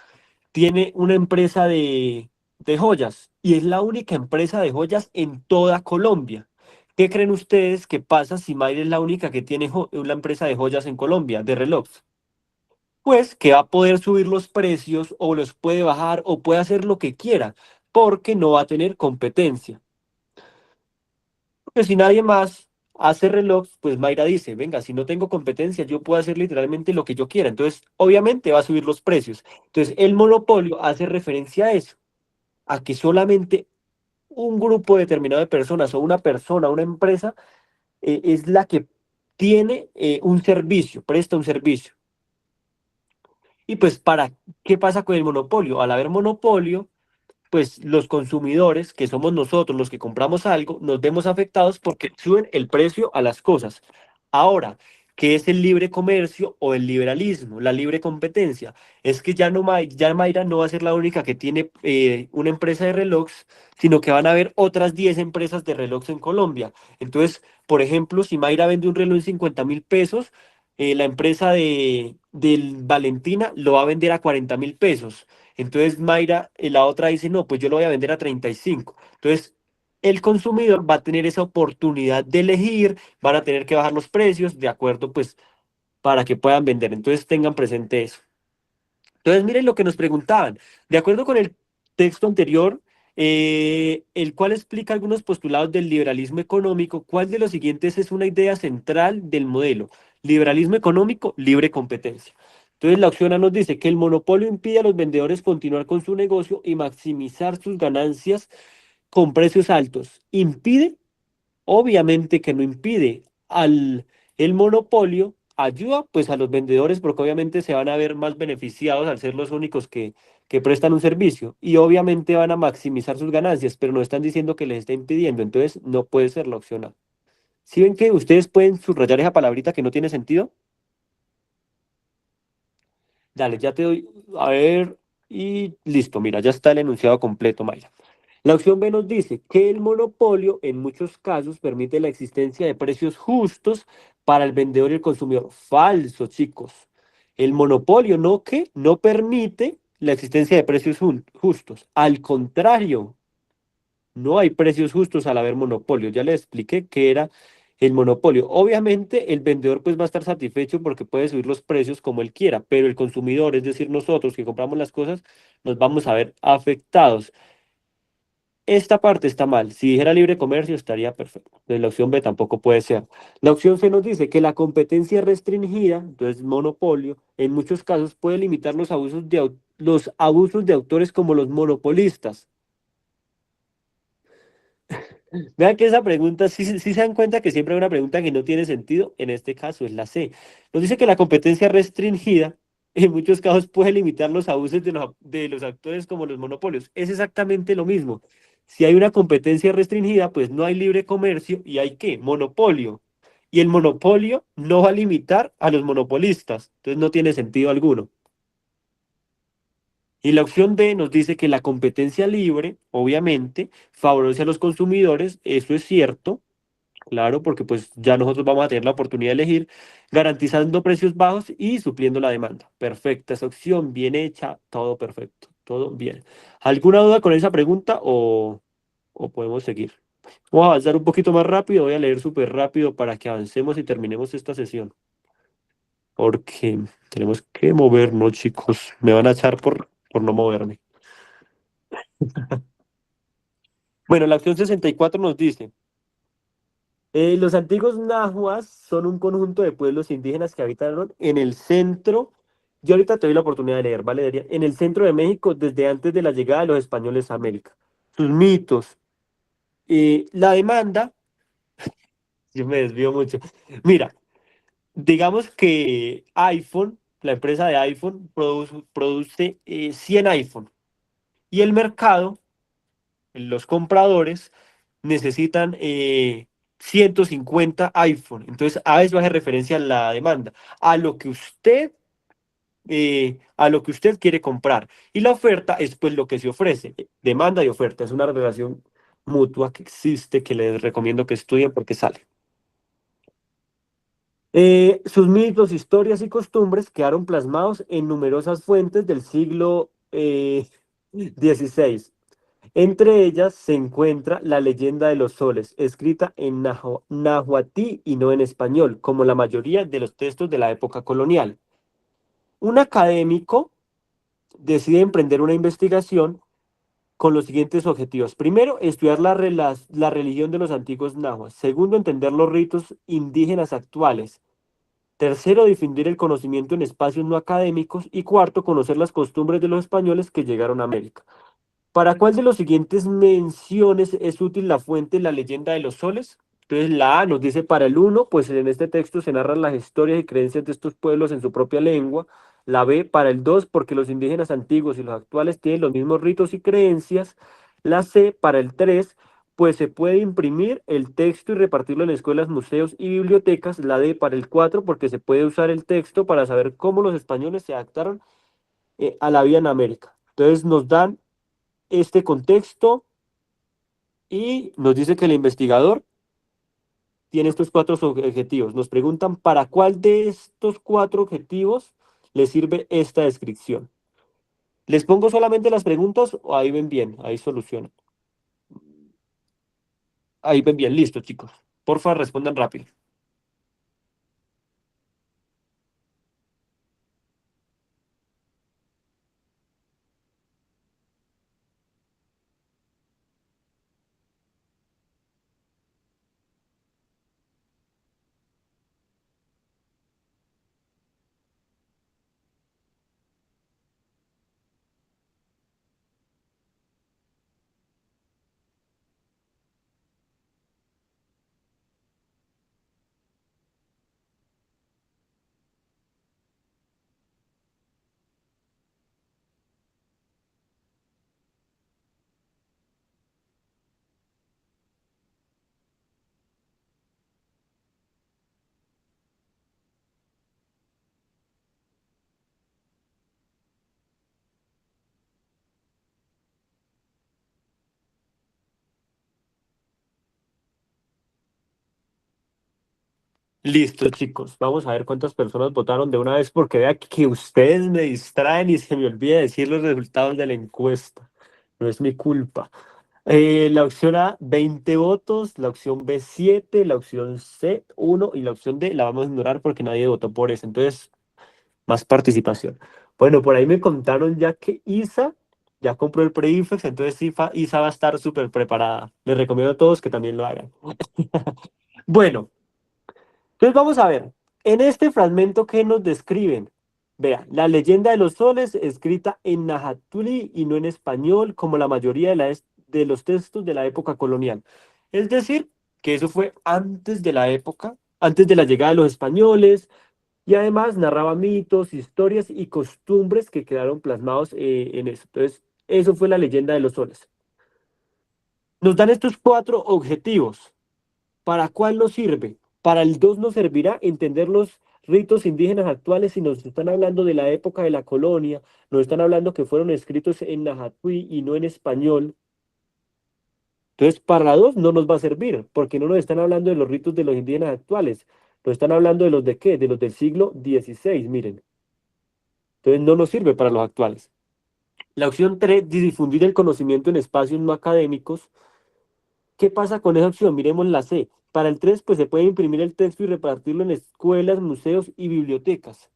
tiene una empresa de joyas y es la única empresa de joyas en toda Colombia. ¿Qué creen ustedes que pasa si Mayra es la única que tiene una empresa de joyas en Colombia, de relojes? Pues que va a poder subir los precios o los puede bajar o puede hacer lo que quiera, porque no va a tener competencia. Porque si nadie más hace relojes, pues Mayra dice, venga, si no tengo competencia, yo puedo hacer literalmente lo que yo quiera. Entonces, obviamente va a subir los precios. Entonces, el monopolio hace referencia a eso, a que solamente un grupo determinado de personas o una persona, una empresa, es la que tiene un servicio, presta un servicio. Y pues, ¿qué pasa con el monopolio? Al haber monopolio, pues los consumidores, que somos nosotros los que compramos algo, nos vemos afectados porque suben el precio a las cosas. Ahora, ¿qué es el libre comercio o el liberalismo, la libre competencia? Es que ya, no, ya Mayra no va a ser la única que tiene una empresa de relojes, sino que van a haber otras 10 empresas de relojes en Colombia. Entonces, por ejemplo, si Mayra vende un reloj en 50.000 pesos, la empresa del Valentina lo va a vender a 40.000 pesos. Entonces Mayra, la otra dice, no, pues yo lo voy a vender a 35. Entonces, el consumidor va a tener esa oportunidad de elegir, van a tener que bajar los precios, de acuerdo, pues, para que puedan vender. Entonces, tengan presente eso. Entonces, miren lo que nos preguntaban. De acuerdo con el texto anterior, el cual explica algunos postulados del liberalismo económico, ¿cuál de los siguientes es una idea central del modelo? Liberalismo económico, libre competencia. Entonces, la opción A nos dice que el monopolio impide a los vendedores continuar con su negocio y maximizar sus ganancias con precios altos. ¿Impide? Obviamente que no impide. El monopolio ayuda pues a los vendedores porque obviamente se van a ver más beneficiados al ser los únicos que prestan un servicio y obviamente van a maximizar sus ganancias, pero no están diciendo que les está impidiendo, entonces no puede ser la opción A. ¿Sí ven que ustedes pueden subrayar esa palabrita que no tiene sentido? Dale, ya te doy, a ver, y listo, mira, ya está el enunciado completo, Mayra. La opción B nos dice que el monopolio en muchos casos permite la existencia de precios justos para el vendedor y el consumidor. Falso, chicos. El monopolio no permite la existencia de precios justos. Al contrario, no hay precios justos al haber monopolio. Ya les expliqué qué era el monopolio. Obviamente el vendedor pues va a estar satisfecho porque puede subir los precios como él quiera, pero el consumidor, es decir, nosotros que compramos las cosas, nos vamos a ver afectados. Esta parte está mal. Si dijera libre comercio estaría perfecto. Entonces la opción B tampoco puede ser. La opción C nos dice que la competencia restringida, entonces monopolio, en muchos casos puede limitar los abusos de autores como los monopolistas. Vean que esa pregunta, sí se dan cuenta que siempre hay una pregunta que no tiene sentido, en este caso es la C. Nos dice que la competencia restringida en muchos casos puede limitar los abusos de los actores como los monopolios. Es exactamente lo mismo. Si hay una competencia restringida, pues no hay libre comercio y hay ¿qué? Monopolio. Y el monopolio no va a limitar a los monopolistas, entonces no tiene sentido alguno. Y la opción D nos dice que la competencia libre, obviamente, favorece a los consumidores, eso es cierto, claro, porque pues ya nosotros vamos a tener la oportunidad de elegir, garantizando precios bajos y supliendo la demanda. Perfecta esa opción, bien hecha, todo perfecto, todo bien. ¿Alguna duda con esa pregunta o podemos seguir? Vamos a avanzar un poquito más rápido, voy a leer súper rápido para que avancemos y terminemos esta sesión. Porque tenemos que movernos, chicos. Me van a echar por no moverme. Bueno, la opción 64 nos dice, los antiguos nahuas son un conjunto de pueblos indígenas que habitaron en el centro, yo ahorita te doy la oportunidad de leer, ¿vale? En el centro de México desde antes de la llegada de los españoles a América. Sus mitos. La demanda, yo me desvío mucho. Mira, digamos que iPhone, la empresa de iPhone, produce 100 iPhone y el mercado, los compradores, necesitan 150 iPhone. Entonces, a eso hace referencia la demanda, a lo que usted quiere comprar. Y la oferta es pues lo que se ofrece. Demanda y oferta es una relación mutua que existe, que les recomiendo que estudien porque sale. Sus mitos, historias y costumbres quedaron plasmados en numerosas fuentes del siglo XVI. Entre ellas se encuentra la leyenda de los soles, escrita en nahuatl y no en español, como la mayoría de los textos de la época colonial. Un académico decide emprender una investigación con los siguientes objetivos. Primero, estudiar la religión de los antiguos nahuas. Segundo, entender los ritos indígenas actuales. Tercero, difundir el conocimiento en espacios no académicos. Y cuarto, conocer las costumbres de los españoles que llegaron a América. ¿Para cuál de los siguientes menciones es útil la fuente La leyenda de los soles? Entonces la A nos dice para el uno, pues en este texto se narran las historias y creencias de estos pueblos en su propia lengua. La B para el 2, porque los indígenas antiguos y los actuales tienen los mismos ritos y creencias. La C para el 3, pues se puede imprimir el texto y repartirlo en escuelas, museos y bibliotecas. La D para el 4, porque se puede usar el texto para saber cómo los españoles se adaptaron a la vida en América. Entonces nos dan este contexto y nos dice que el investigador tiene estos cuatro objetivos. Nos preguntan para cuál de estos cuatro objetivos le sirve esta descripción. ¿Les pongo solamente las preguntas o ahí ven bien? Ahí solucionan. Ahí ven bien, listo, chicos. Porfa, respondan rápido. Listo, chicos. Vamos a ver cuántas personas votaron de una vez porque vea que ustedes me distraen y se me olvida decir los resultados de la encuesta. No es mi culpa. La opción A, 20 votos, la opción B, 7, la opción C, 1 y la opción D la vamos a ignorar porque nadie votó por eso. Entonces, más participación. Bueno, por ahí me contaron ya que Isa ya compró el pre-IFEX, entonces Isa va a estar súper preparada. Les recomiendo a todos que también lo hagan. Bueno. Entonces vamos a ver, en este fragmento que nos describen, vea, la leyenda de los soles escrita en Nahuatl y no en español, como la mayoría de los textos de la época colonial. Es decir, que eso fue antes de la época, antes de la llegada de los españoles, y además narraba mitos, historias y costumbres que quedaron plasmados en eso. Entonces, eso fue la leyenda de los soles. Nos dan estos cuatro objetivos. ¿Para cuál nos sirve? Para el 2 nos servirá entender los ritos indígenas actuales si nos están hablando de la época de la colonia, nos están hablando que fueron escritos en Nahuatl y no en español. Entonces, para la 2 no nos va a servir, porque no nos están hablando de los ritos de los indígenas actuales, nos están hablando de los de qué, de los del siglo XVI, miren. Entonces, no nos sirve para los actuales. La opción 3, difundir el conocimiento en espacios no académicos. ¿Qué pasa con esa opción? Miremos la C. Para el 3, pues se puede imprimir el texto y repartirlo en escuelas, museos y bibliotecas.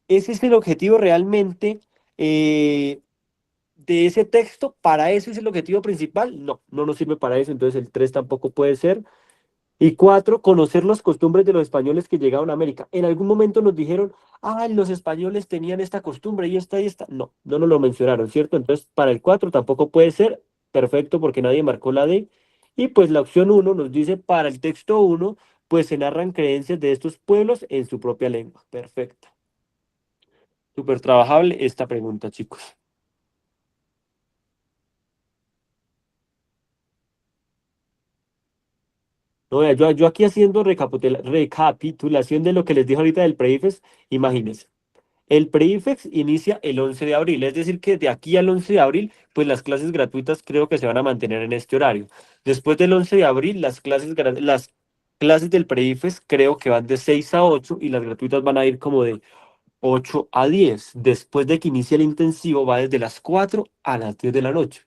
¿Ese es el objetivo realmente de ese texto? ¿Para eso es el objetivo principal? No, no nos sirve para eso, entonces el 3 tampoco puede ser. Y 4, conocer las costumbres de los españoles que llegaron a América. En algún momento nos dijeron, los españoles tenían esta costumbre y esta y esta. No, no nos lo mencionaron, ¿cierto? Entonces, para el 4 tampoco puede ser. Perfecto, porque nadie marcó la D. Y pues la opción 1 nos dice, para el texto 1, pues se narran creencias de estos pueblos en su propia lengua. Perfecto. Súper trabajable esta pregunta, chicos. No, vea, yo aquí haciendo recapitulación de lo que les dije ahorita del pre-IFES, imagínense. El pre-IFEX inicia el 11 de abril, es decir, que de aquí al 11 de abril, pues las clases gratuitas creo que se van a mantener en este horario. Después del 11 de abril, las clases del pre-IFEX creo que van de 6 a 8 y las gratuitas van a ir como de 8 a 10. Después de que inicie el intensivo, va desde las 4 a las 10 de la noche.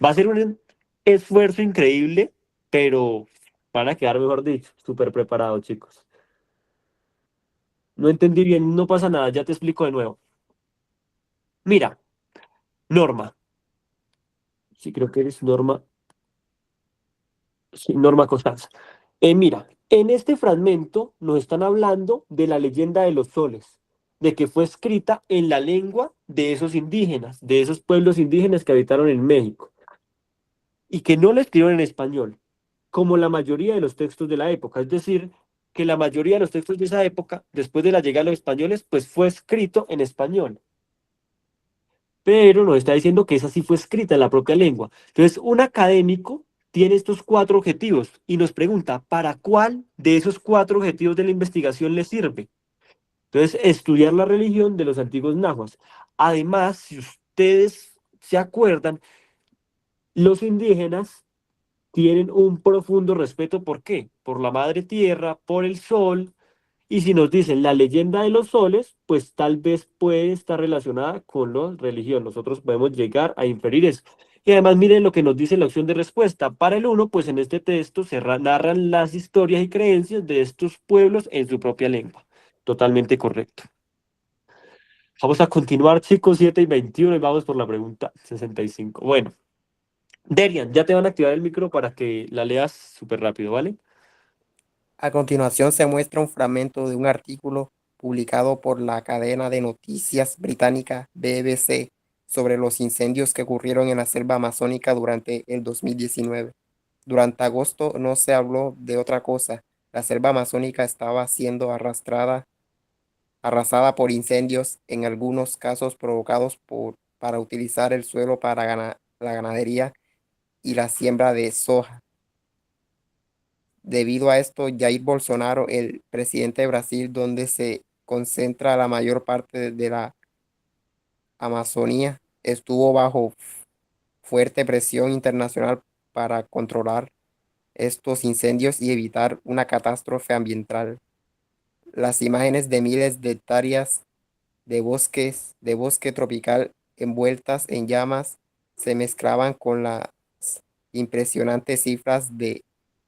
Va a ser un esfuerzo increíble, pero van a quedar, mejor dicho, súper preparados, chicos. No entendí bien, no pasa nada, ya te explico de nuevo. Mira, Norma. Sí, creo que eres Norma. Sí, Norma Costanza. Mira, en este fragmento nos están hablando de la leyenda de los soles, de que fue escrita en la lengua de esos indígenas, de esos pueblos indígenas que habitaron en México, y que no la escribieron en español, como la mayoría de los textos de la época. Es decir, que la mayoría de los textos de esa época, después de la llegada de los españoles, pues fue escrito en español. Pero nos está diciendo que esa sí fue escrita en la propia lengua. Entonces, un académico tiene estos cuatro objetivos y nos pregunta, ¿para cuál de esos cuatro objetivos de la investigación le sirve? Entonces, estudiar la religión de los antiguos nahuas. Además, si ustedes se acuerdan, los indígenas tienen un profundo respeto, ¿por qué? Por la madre tierra, por el sol. Y si nos dicen la leyenda de los soles, pues tal vez puede estar relacionada con la religión. Nosotros podemos llegar a inferir eso. Y además miren lo que nos dice la opción de respuesta. Para el uno, pues en este texto se narran las historias y creencias de estos pueblos en su propia lengua. Totalmente correcto. Vamos a continuar, chicos, 7:21 y vamos por la pregunta 65. Bueno, Derian, ya te van a activar el micro para que la leas súper rápido, ¿vale? A continuación se muestra un fragmento de un artículo publicado por la cadena de noticias británica BBC sobre los incendios que ocurrieron en la selva amazónica durante el 2019. Durante agosto no se habló de otra cosa. La selva amazónica estaba siendo arrasada por incendios, en algunos casos provocados para utilizar el suelo para la ganadería y la siembra de soja. Debido a esto, Jair Bolsonaro, el presidente de Brasil, donde se concentra la mayor parte de la Amazonía, estuvo bajo fuerte presión internacional para controlar estos incendios y evitar una catástrofe ambiental. Las imágenes de miles de hectáreas de bosque tropical envueltas en llamas se mezclaban con las impresionantes cifras de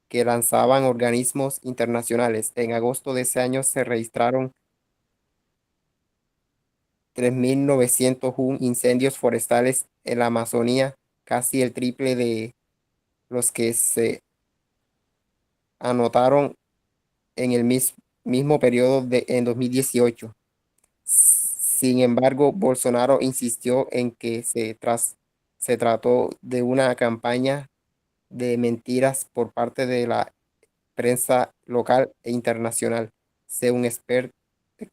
que lanzaban organismos internacionales. En agosto de ese año se registraron 3.901 incendios forestales en la Amazonía, casi el triple de los que se anotaron en el mismo periodo en 2018. Sin embargo, Bolsonaro insistió en que se trató de una campaña de mentiras por parte de la prensa local e internacional, según,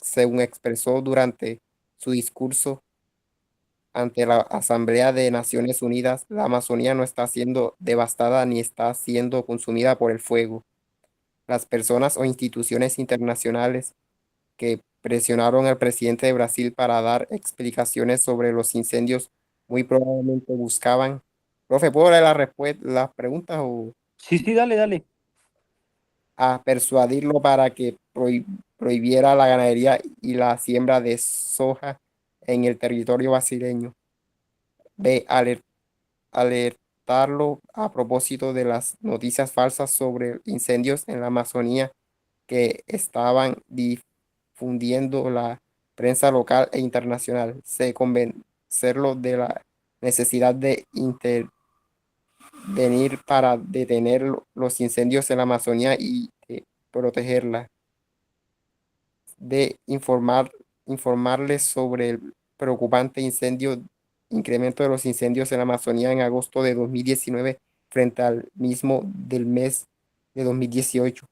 según expresó durante su discurso ante la Asamblea de Naciones Unidas. La Amazonía no está siendo devastada ni está siendo consumida por el fuego. Las personas o instituciones internacionales que presionaron al presidente de Brasil para dar explicaciones sobre los incendios muy probablemente buscaban. Profe, ¿puedo leer las preguntas o Sí, sí, dale, dale. a persuadirlo para que prohibiera la ganadería y la siembra de soja en el territorio brasileño? B, alertarlo a propósito de las noticias falsas sobre incendios en la Amazonía que estaban difundiendo la prensa local e internacional. C, convencerlo de la necesidad de intervenir para detener los incendios en la Amazonía y protegerla. De informarles sobre el preocupante incremento de los incendios en la Amazonía en agosto de 2019 frente al mismo del mes de 2018.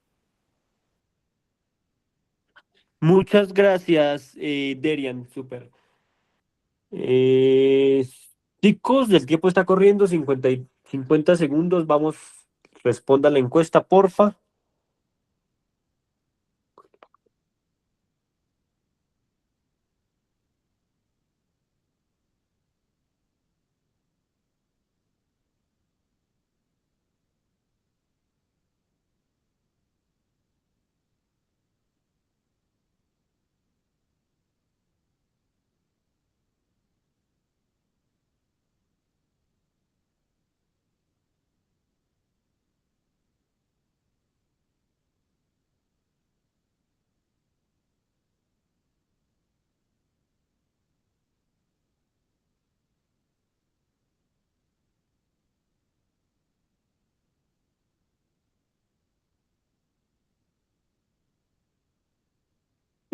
Muchas gracias, Derian, súper. Eh, Chicos, el tiempo está corriendo, 50 segundos. Vamos, responda la encuesta, porfa.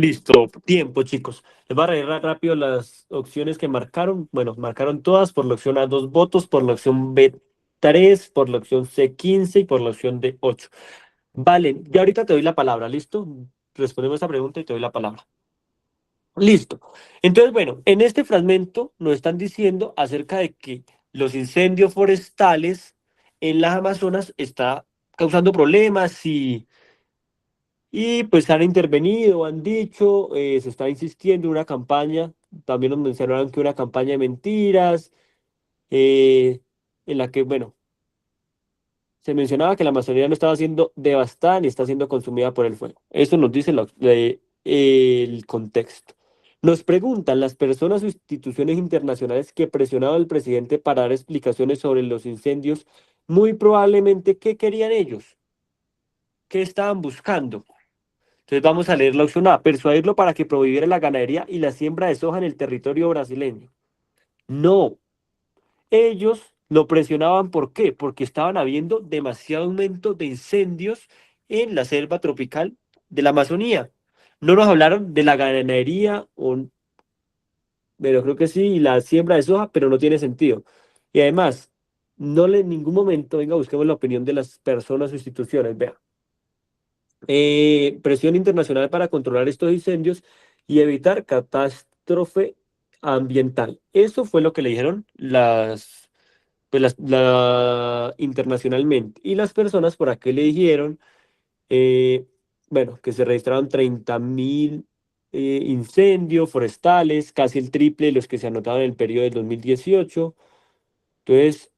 Listo, tiempo, chicos. Les voy a leer rápido las opciones que marcaron. Bueno, marcaron todas por la opción A 2 votos, por la opción B 3, por la opción C 15 y por la opción D 8. Vale, ya ahorita te doy la palabra, ¿listo? Respondemos esta pregunta y te doy la palabra. Listo. Entonces, bueno, en este fragmento nos están diciendo acerca de que los incendios forestales en las Amazonas está causando problemas y pues han intervenido, han dicho, se está insistiendo en una campaña, también nos mencionaron que una campaña de mentiras, eh, en la que, bueno, se mencionaba que la Amazonía no estaba siendo devastada ni está siendo consumida por el fuego. Eso nos dice el contexto. Nos preguntan las personas o instituciones internacionales que presionaron al presidente para dar explicaciones sobre los incendios, muy probablemente, ¿qué querían ellos? ¿Qué estaban buscando? Entonces vamos a leer la opción A, persuadirlo para que prohibiera la ganadería y la siembra de soja en el territorio brasileño. No, ellos lo presionaban, ¿por qué? Porque estaban habiendo demasiado aumento de incendios en la selva tropical de la Amazonía. No nos hablaron de la ganadería, pero creo que sí, y la siembra de soja, pero no tiene sentido. Y además, en ningún momento, venga, busquemos la opinión de las personas o instituciones, vea. Presión internacional para controlar estos incendios y evitar catástrofe ambiental. Eso fue lo que le dijeron internacionalmente. Y las personas por aquí le dijeron, eh, bueno, que se registraron 30.000 incendios forestales, casi el triple de los que se anotaron en el periodo del 2018. Entonces,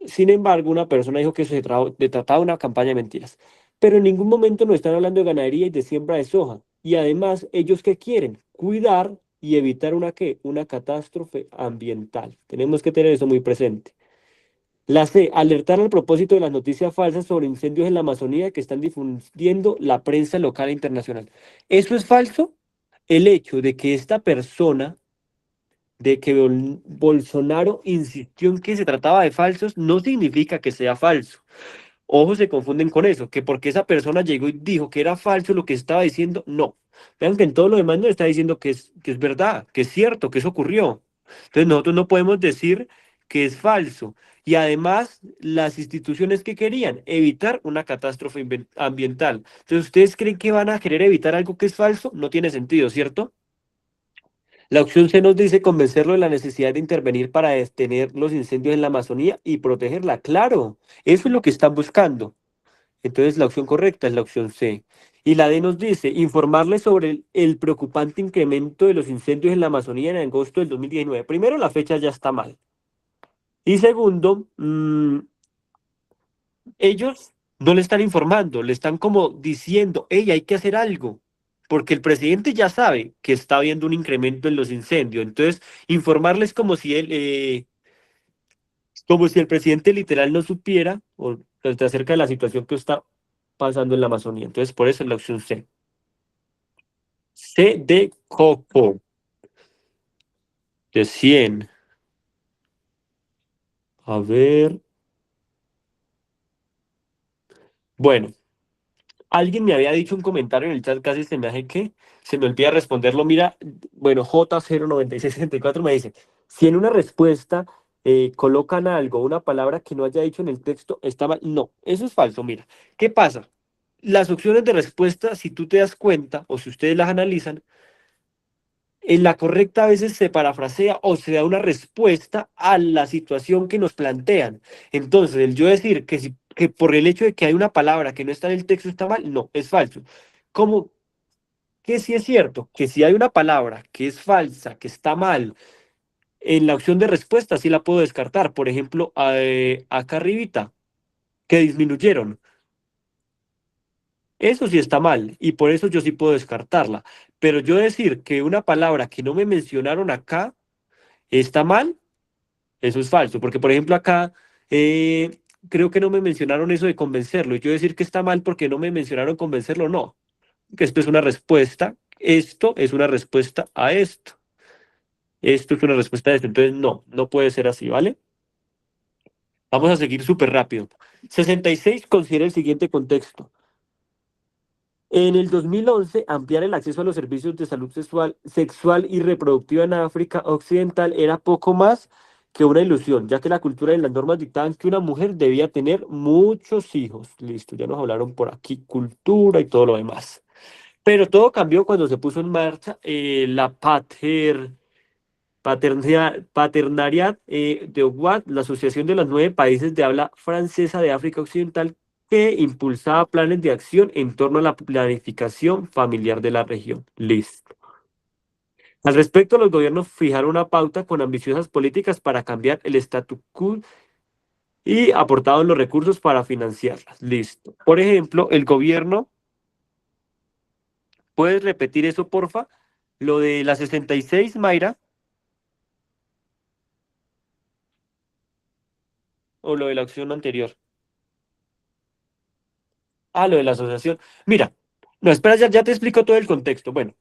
sin embargo, una persona dijo que trataba de una campaña de mentiras. Pero en ningún momento nos están hablando de ganadería y de siembra de soja. Y además, ¿ellos qué quieren? Cuidar y evitar una catástrofe ambiental. Tenemos que tener eso muy presente. La C, alertar al propósito de las noticias falsas sobre incendios en la Amazonía que están difundiendo la prensa local e internacional. ¿Eso es falso? El hecho de que esta persona, de que Bolsonaro insistió en que se trataba de falsos, no significa que sea falso. Ojo, se confunden con eso, que porque esa persona llegó y dijo que era falso lo que estaba diciendo, no. Vean que en todo lo demás no está diciendo que es verdad, que es cierto, que eso ocurrió. Entonces nosotros no podemos decir que es falso. Y además, las instituciones que querían evitar una catástrofe ambiental. Entonces, ¿ustedes creen que van a querer evitar algo que es falso? No tiene sentido, ¿cierto? La opción C nos dice convencerlo de la necesidad de intervenir para detener los incendios en la Amazonía y protegerla. Claro, eso es lo que están buscando. Entonces la opción correcta es la opción C. Y la D nos dice informarle sobre el preocupante incremento de los incendios en la Amazonía en agosto del 2019. Primero, la fecha ya está mal. Y segundo, ellos no le están informando, le están como diciendo, hey, hay que hacer algo, porque el presidente ya sabe que está habiendo un incremento en los incendios. Entonces, informarles como si el presidente literal no supiera o acerca de la situación que está pasando en la Amazonía. Entonces, por eso es la opción C. C de coco, de 100. A ver. Bueno, alguien me había dicho un comentario en el chat, casi se me hace que se me olvida responderlo. Mira, bueno, J09664 me dice, si en una respuesta colocan algo, una palabra que no haya dicho en el texto, está mal. No, eso es falso. Mira, ¿qué pasa? Las opciones de respuesta, si tú te das cuenta o si ustedes las analizan, en la correcta a veces se parafrasea o se da una respuesta a la situación que nos plantean. Entonces, el yo decir que por el hecho de que hay una palabra que no está en el texto está mal, no, es falso. Como que sí es cierto, que si hay una palabra que es falsa, que está mal, en la opción de respuesta sí la puedo descartar. Por ejemplo, acá arribita, que disminuyeron. Eso sí está mal y por eso yo sí puedo descartarla. Pero yo decir que una palabra que no me mencionaron acá está mal, eso es falso, porque por ejemplo acá creo que no me mencionaron eso de convencerlo. Y yo decir que está mal porque no me mencionaron convencerlo, no. Que esto es una respuesta, esto es una respuesta a esto. Esto es una respuesta a esto. Entonces, no, no puede ser así, ¿vale? Vamos a seguir súper rápido. 66, considera el siguiente contexto. En el 2011, ampliar el acceso a los servicios de salud sexual y reproductiva en África Occidental era poco más que una ilusión, ya que la cultura y las normas dictaban que una mujer debía tener muchos hijos. Listo, ya nos hablaron por aquí cultura y todo lo demás. Pero todo cambió cuando se puso en marcha la Paternariat de OUAT, la Asociación de los 9 países de habla francesa de África Occidental, que impulsaba planes de acción en torno a la planificación familiar de la región. Listo. Al respecto, los gobiernos fijaron una pauta con ambiciosas políticas para cambiar el statu quo y aportaron los recursos para financiarlas. Listo. Por ejemplo, el gobierno, ¿puedes repetir eso, porfa? Lo de la 66, Mayra, o lo de la acción anterior. Ah, lo de la asociación. Mira, no, espera, ya te explico todo el contexto. Bueno,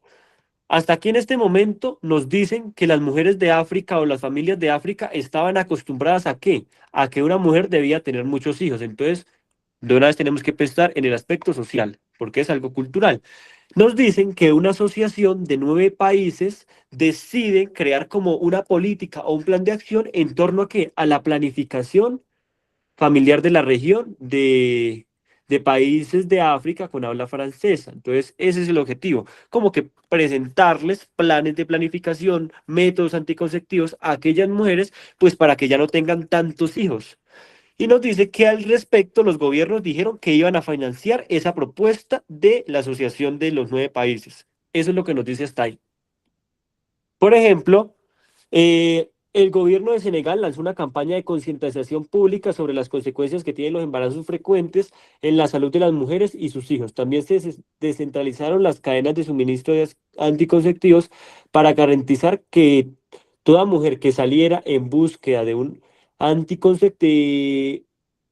hasta aquí en este momento nos dicen que las mujeres de África o las familias de África estaban acostumbradas ¿a qué? A que una mujer debía tener muchos hijos. Entonces, de una vez tenemos que pensar en el aspecto social, porque es algo cultural. Nos dicen que una asociación de 9 países decide crear como una política o un plan de acción en torno a qué? A la planificación familiar de la región de países de África con habla francesa. Entonces, ese es el objetivo, como que presentarles planes de planificación, métodos anticonceptivos a aquellas mujeres, pues para que ya no tengan tantos hijos. Y nos dice que al respecto los gobiernos dijeron que iban a financiar esa propuesta de la Asociación de los 9 países. Eso es lo que nos dice hasta ahí. Por ejemplo, el gobierno de Senegal lanzó una campaña de concientización pública sobre las consecuencias que tienen los embarazos frecuentes en la salud de las mujeres y sus hijos. También se descentralizaron las cadenas de suministro de anticonceptivos para garantizar que toda mujer que saliera en búsqueda de un anticonceptivo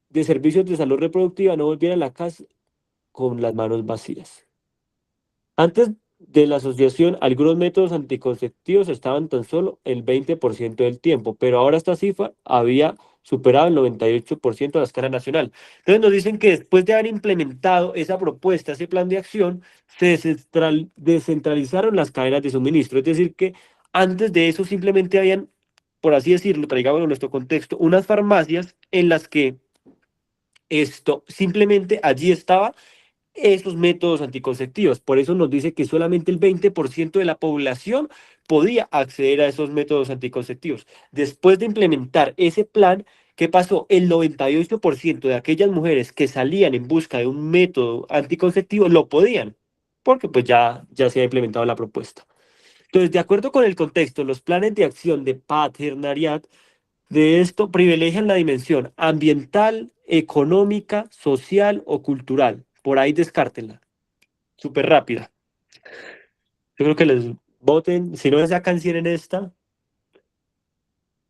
de servicios de salud reproductiva no volviera a la casa con las manos vacías. Antes de la asociación, algunos métodos anticonceptivos estaban tan solo el 20% del tiempo, pero ahora esta cifra había superado el 98% a la escala nacional. Entonces nos dicen que después de haber implementado esa propuesta, ese plan de acción, se descentralizaron las cadenas de suministro. Es decir, que antes de eso simplemente habían, por así decirlo, traigámoslo en nuestro contexto, unas farmacias en las que esto simplemente allí estaba esos métodos anticonceptivos. Por eso nos dice que solamente el 20% de la población podía acceder a esos métodos anticonceptivos. Después de implementar ese plan, ¿qué pasó? El 98% de aquellas mujeres que salían en busca de un método anticonceptivo lo podían, porque pues ya se ha implementado la propuesta. Entonces, de acuerdo con el contexto, los planes de acción de Paternariat de esto privilegian la dimensión ambiental, económica, social o cultural. Por ahí descártenla. Súper rápida. Yo creo que les voten. Si no les sacan 100 en esta.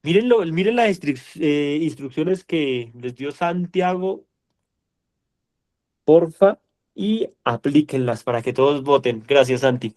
Miren las instrucciones que les dio Santiago, porfa, y aplíquenlas para que todos voten. Gracias, Santi.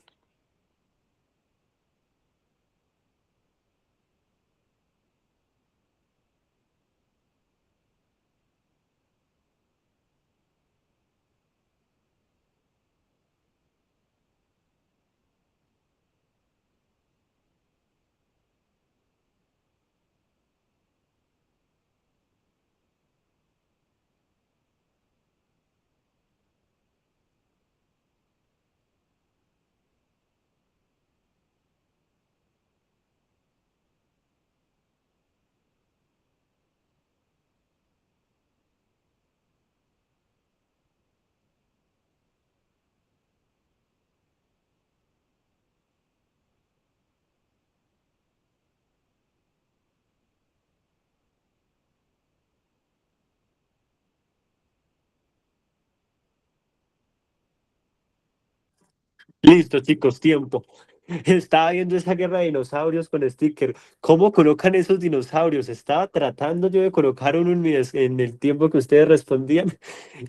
Listo, chicos, tiempo. Estaba viendo esa guerra de dinosaurios con sticker. ¿Cómo colocan esos dinosaurios? Estaba tratando yo de colocar uno en el tiempo que ustedes respondían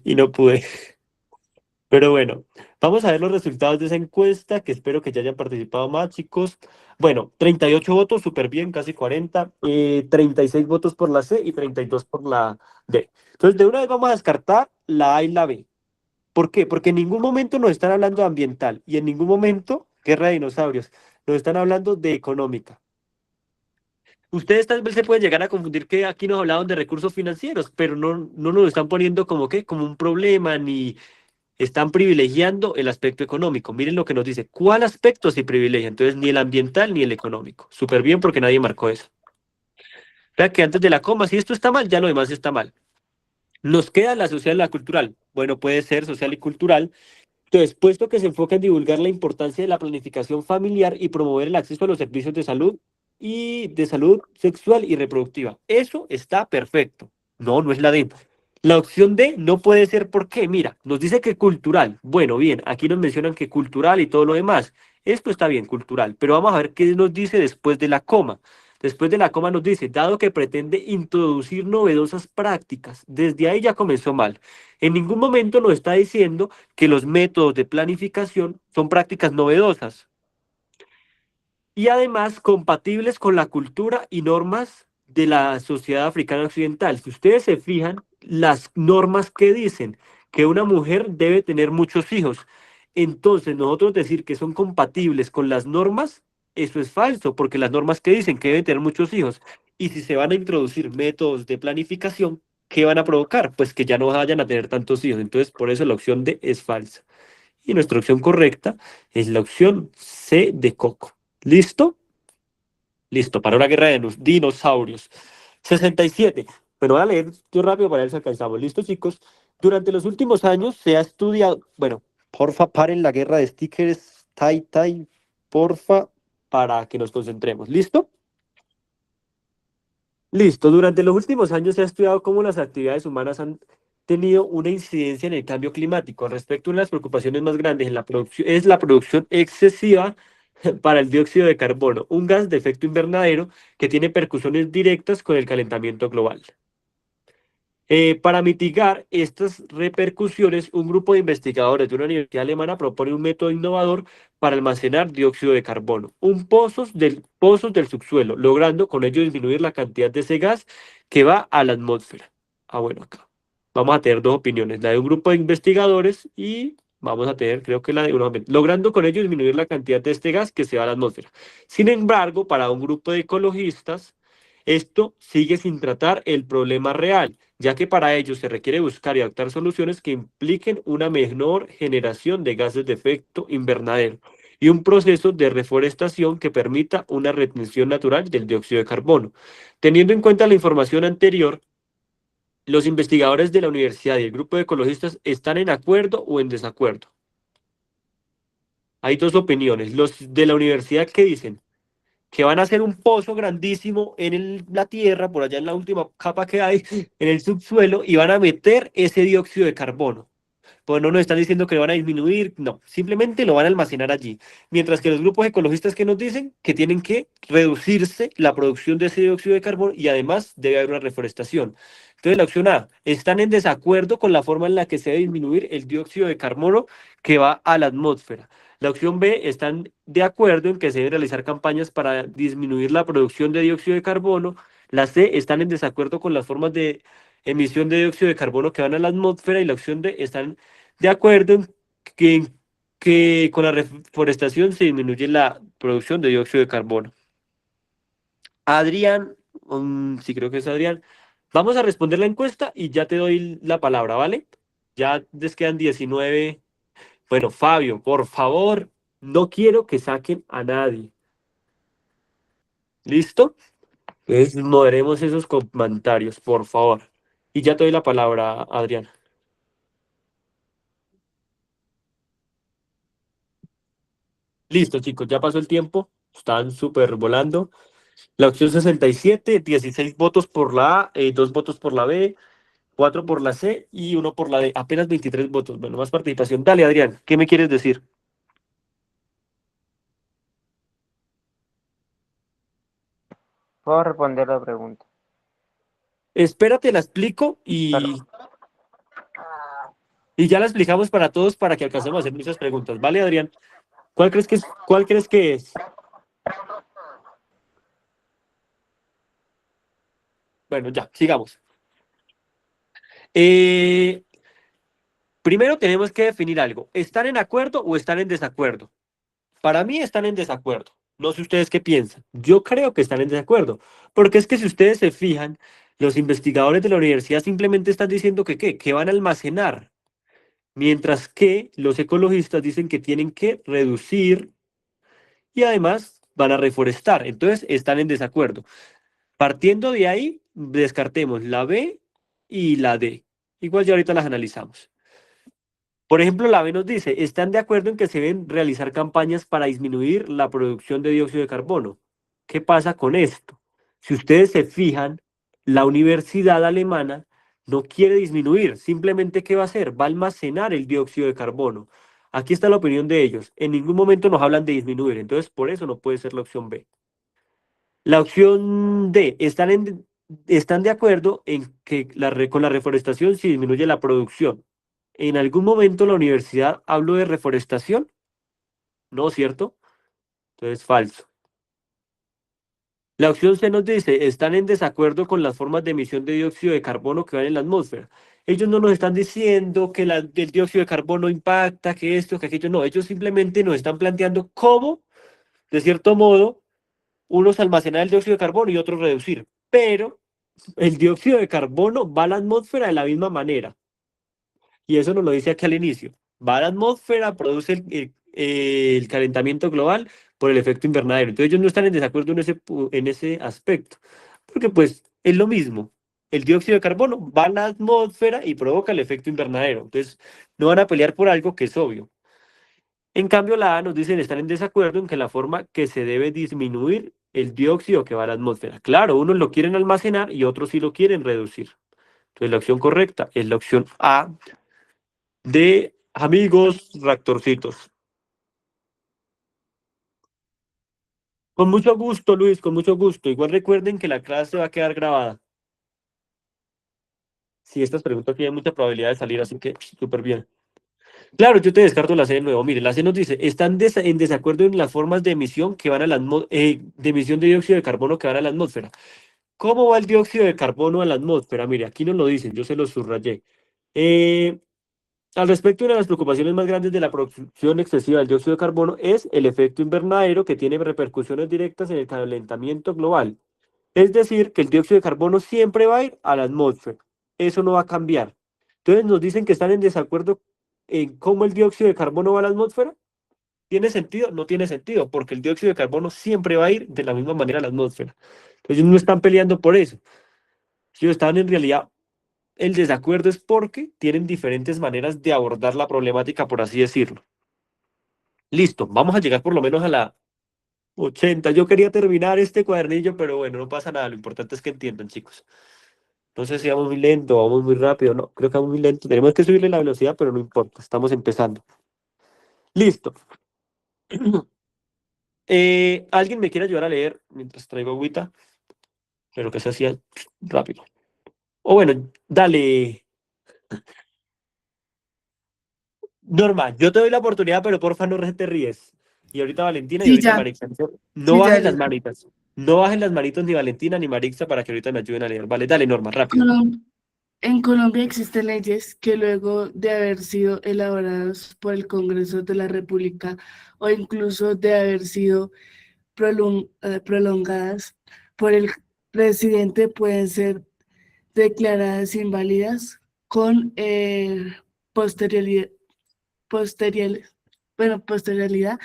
y no pude. Pero bueno, vamos a ver los resultados de esa encuesta, que espero que ya hayan participado más, chicos. Bueno, 38 votos, súper bien, casi 40. 36 votos por la C y 32 por la D. Entonces, de una vez vamos a descartar la A y la B. ¿Por qué? Porque en ningún momento nos están hablando de ambiental y en ningún momento, guerra de dinosaurios, nos están hablando de económica. Ustedes tal vez se pueden llegar a confundir que aquí nos hablaban de recursos financieros, pero no nos lo están poniendo como que, como un problema, ni están privilegiando el aspecto económico. Miren lo que nos dice, ¿cuál aspecto se privilegia? Entonces, ni el ambiental ni el económico. Súper bien porque nadie marcó eso. Vea que antes de la coma, si esto está mal, ya lo demás está mal. Nos queda la social y la cultural. Bueno, puede ser social y cultural. Entonces, puesto que se enfoca en divulgar la importancia de la planificación familiar y promover el acceso a los servicios de salud sexual y reproductiva. Eso está perfecto. No, no es la D. La opción D no puede ser ¿por qué? Mira, nos dice que cultural. Bueno, bien, aquí nos mencionan que cultural y todo lo demás. Esto está bien, cultural, pero vamos a ver qué nos dice después de la coma. Después de la coma nos dice, dado que pretende introducir novedosas prácticas, desde ahí ya comenzó mal. En ningún momento nos está diciendo que los métodos de planificación son prácticas novedosas y además compatibles con la cultura y normas de la sociedad africana occidental. Si ustedes se fijan, las normas que dicen que una mujer debe tener muchos hijos, entonces nosotros decir que son compatibles con las normas, eso es falso, porque las normas que dicen que deben tener muchos hijos, y si se van a introducir métodos de planificación, ¿qué van a provocar? Pues que ya no vayan a tener tantos hijos. Entonces, por eso la opción D es falsa. Y nuestra opción correcta es la opción C de Coco. ¿Listo? Listo, para una guerra de dinosaurios. 67. Bueno, voy a leer yo rápido para ver si alcanzamos. ¿Listo, chicos? Durante los últimos años se ha estudiado. Bueno, porfa, paren la guerra de stickers. Tai, porfa, para que nos concentremos. ¿Listo? Listo. Durante los últimos años se ha estudiado cómo las actividades humanas han tenido una incidencia en el cambio climático. Al respecto, una de las preocupaciones más grandes en la producción es la producción excesiva para el dióxido de carbono, un gas de efecto invernadero que tiene percusiones directas con el calentamiento global. Para mitigar estas repercusiones, un grupo de investigadores de una universidad alemana propone un método innovador para almacenar dióxido de carbono, pozos del subsuelo, logrando con ello disminuir la cantidad de ese gas que va a la atmósfera. Ah, bueno, acá vamos a tener dos opiniones, la de un grupo de investigadores y vamos a tener, creo que la de uno, logrando con ello disminuir la cantidad de este gas que se va a la atmósfera. Sin embargo, para un grupo de ecologistas, esto sigue sin tratar el problema real, ya que para ello se requiere buscar y adoptar soluciones que impliquen una menor generación de gases de efecto invernadero y un proceso de reforestación que permita una retención natural del dióxido de carbono. Teniendo en cuenta la información anterior, los investigadores de la universidad y el grupo de ecologistas están en acuerdo o en desacuerdo. Hay dos opiniones. Los de la universidad que dicen que van a hacer un pozo grandísimo en la tierra, por allá en la última capa que hay, en el subsuelo, y van a meter ese dióxido de carbono. Pues no nos están diciendo que lo van a disminuir, no, simplemente lo van a almacenar allí. Mientras que los grupos ecologistas que nos dicen que tienen que reducirse la producción de ese dióxido de carbono y además debe haber una reforestación. Entonces, la opción A, están en desacuerdo con la forma en la que se debe disminuir el dióxido de carbono que va a la atmósfera. La opción B, están de acuerdo en que se deben realizar campañas para disminuir la producción de dióxido de carbono. La C, están en desacuerdo con las formas de emisión de dióxido de carbono que van a la atmósfera. Y la opción D, están de acuerdo en que con la reforestación se disminuye la producción de dióxido de carbono. Adrián, sí creo que es Adrián. Vamos a responder la encuesta y ya te doy la palabra, ¿vale? Ya les quedan 19. Bueno, Fabio, por favor, no quiero que saquen a nadie. ¿Listo? Entonces, moderemos esos comentarios, por favor. Y ya te doy la palabra, Adrián. Listo, chicos, ya pasó el tiempo. Están súper volando. La opción 67, 16 votos por la A, 2 votos por la B, 4 por la C y 1 por la D. Apenas 23 votos. Bueno, más participación. Dale, Adrián, ¿qué me quieres decir? Puedo responder la pregunta. Espérate, la explico Perdón. y ya la explicamos para todos para que alcancemos a hacer muchas preguntas. ¿Vale, Adrián? ¿Cuál crees que es? Bueno, ya, sigamos. Eh, Primero tenemos que definir algo. ¿Están en acuerdo o están en desacuerdo? Para mí están en desacuerdo. No sé ustedes qué piensan. Yo creo que están en desacuerdo. Porque es que si ustedes se fijan, los investigadores de la universidad simplemente están diciendo que ¿qué? Que van a almacenar. Mientras que los ecologistas dicen que tienen que reducir y además van a reforestar. Entonces están en desacuerdo. Partiendo de ahí, descartemos la B y la D. Igual ya ahorita las analizamos. Por ejemplo, la B nos dice, están de acuerdo en que se deben realizar campañas para disminuir la producción de dióxido de carbono. ¿Qué pasa con esto? Si ustedes se fijan, la universidad alemana no quiere disminuir, simplemente ¿qué va a hacer? Va a almacenar el dióxido de carbono. Aquí está la opinión de ellos. En ningún momento nos hablan de disminuir, entonces por eso no puede ser la opción B. La opción D, están de acuerdo en que con la reforestación se disminuye la producción. ¿En algún momento la universidad habló de reforestación? No, ¿cierto? Entonces, falso. La opción C nos dice, están en desacuerdo con las formas de emisión de dióxido de carbono que van en la atmósfera. Ellos no nos están diciendo que el dióxido de carbono impacta, que esto, que aquello, no. Ellos simplemente nos están planteando cómo, de cierto modo, unos almacenar el dióxido de carbono y otros reducir. Pero el dióxido de carbono va a la atmósfera de la misma manera. Y eso nos lo dice aquí al inicio. Va a la atmósfera, produce el calentamiento global por el efecto invernadero. Entonces ellos no están en desacuerdo en ese aspecto, porque pues es lo mismo. El dióxido de carbono va a la atmósfera y provoca el efecto invernadero. Entonces no van a pelear por algo que es obvio. En cambio, la A nos dicen estar en desacuerdo en que la forma que se debe disminuir el dióxido que va a la atmósfera. Claro, unos lo quieren almacenar y otros sí lo quieren reducir. Entonces la opción correcta es la opción A de amigos Raptorcitos. Con mucho gusto, Luis, con mucho gusto. Igual recuerden que la clase va a quedar grabada. Sí, estas preguntas tienen mucha probabilidad de salir, así que súper bien. Claro, yo te descarto la C de nuevo. Mire, la C nos dice, están en desacuerdo en las formas de emisión que van a de emisión de dióxido de carbono que van a la atmósfera. ¿Cómo va el dióxido de carbono a la atmósfera? Mire, aquí nos lo dicen, yo se lo subrayé. Eh, Al respecto, una de las preocupaciones más grandes de la producción excesiva del dióxido de carbono es el efecto invernadero que tiene repercusiones directas en el calentamiento global. Es decir, que el dióxido de carbono siempre va a ir a la atmósfera. Eso no va a cambiar. Entonces nos dicen que están en desacuerdo en cómo el dióxido de carbono va a la atmósfera. ¿Tiene sentido? No tiene sentido, porque el dióxido de carbono siempre va a ir de la misma manera a la atmósfera. Entonces ellos no están peleando por eso. Ellos están en realidad el desacuerdo es porque tienen diferentes maneras de abordar la problemática, por así decirlo. Listo, vamos a llegar por lo menos a la 80. Yo quería terminar este cuadernillo, pero bueno, no pasa nada. Lo importante es que entiendan, chicos. No sé si vamos muy lento, vamos muy rápido. No, creo que vamos muy lento. Tenemos que subirle la velocidad, pero no importa. Estamos empezando. Listo. ¿Alguien me quiere ayudar a leer mientras traigo agüita? Pero que se hacía rápido. O bueno, dale. Norma, yo te doy la oportunidad, pero porfa no te ríes. Y ahorita Valentina y Sí, ahorita ya, Marixa. No sí, ya, bajen las ya. manitas. No bajen las manitos ni Valentina ni Marixa para que ahorita me ayuden a leer. Vale, dale, Norma, rápido. En Colombia existen leyes que luego de haber sido elaboradas por el Congreso de la República o incluso de haber sido prolongadas por el presidente pueden ser declaradas inválidas con posterioridad, posterior, posterioridad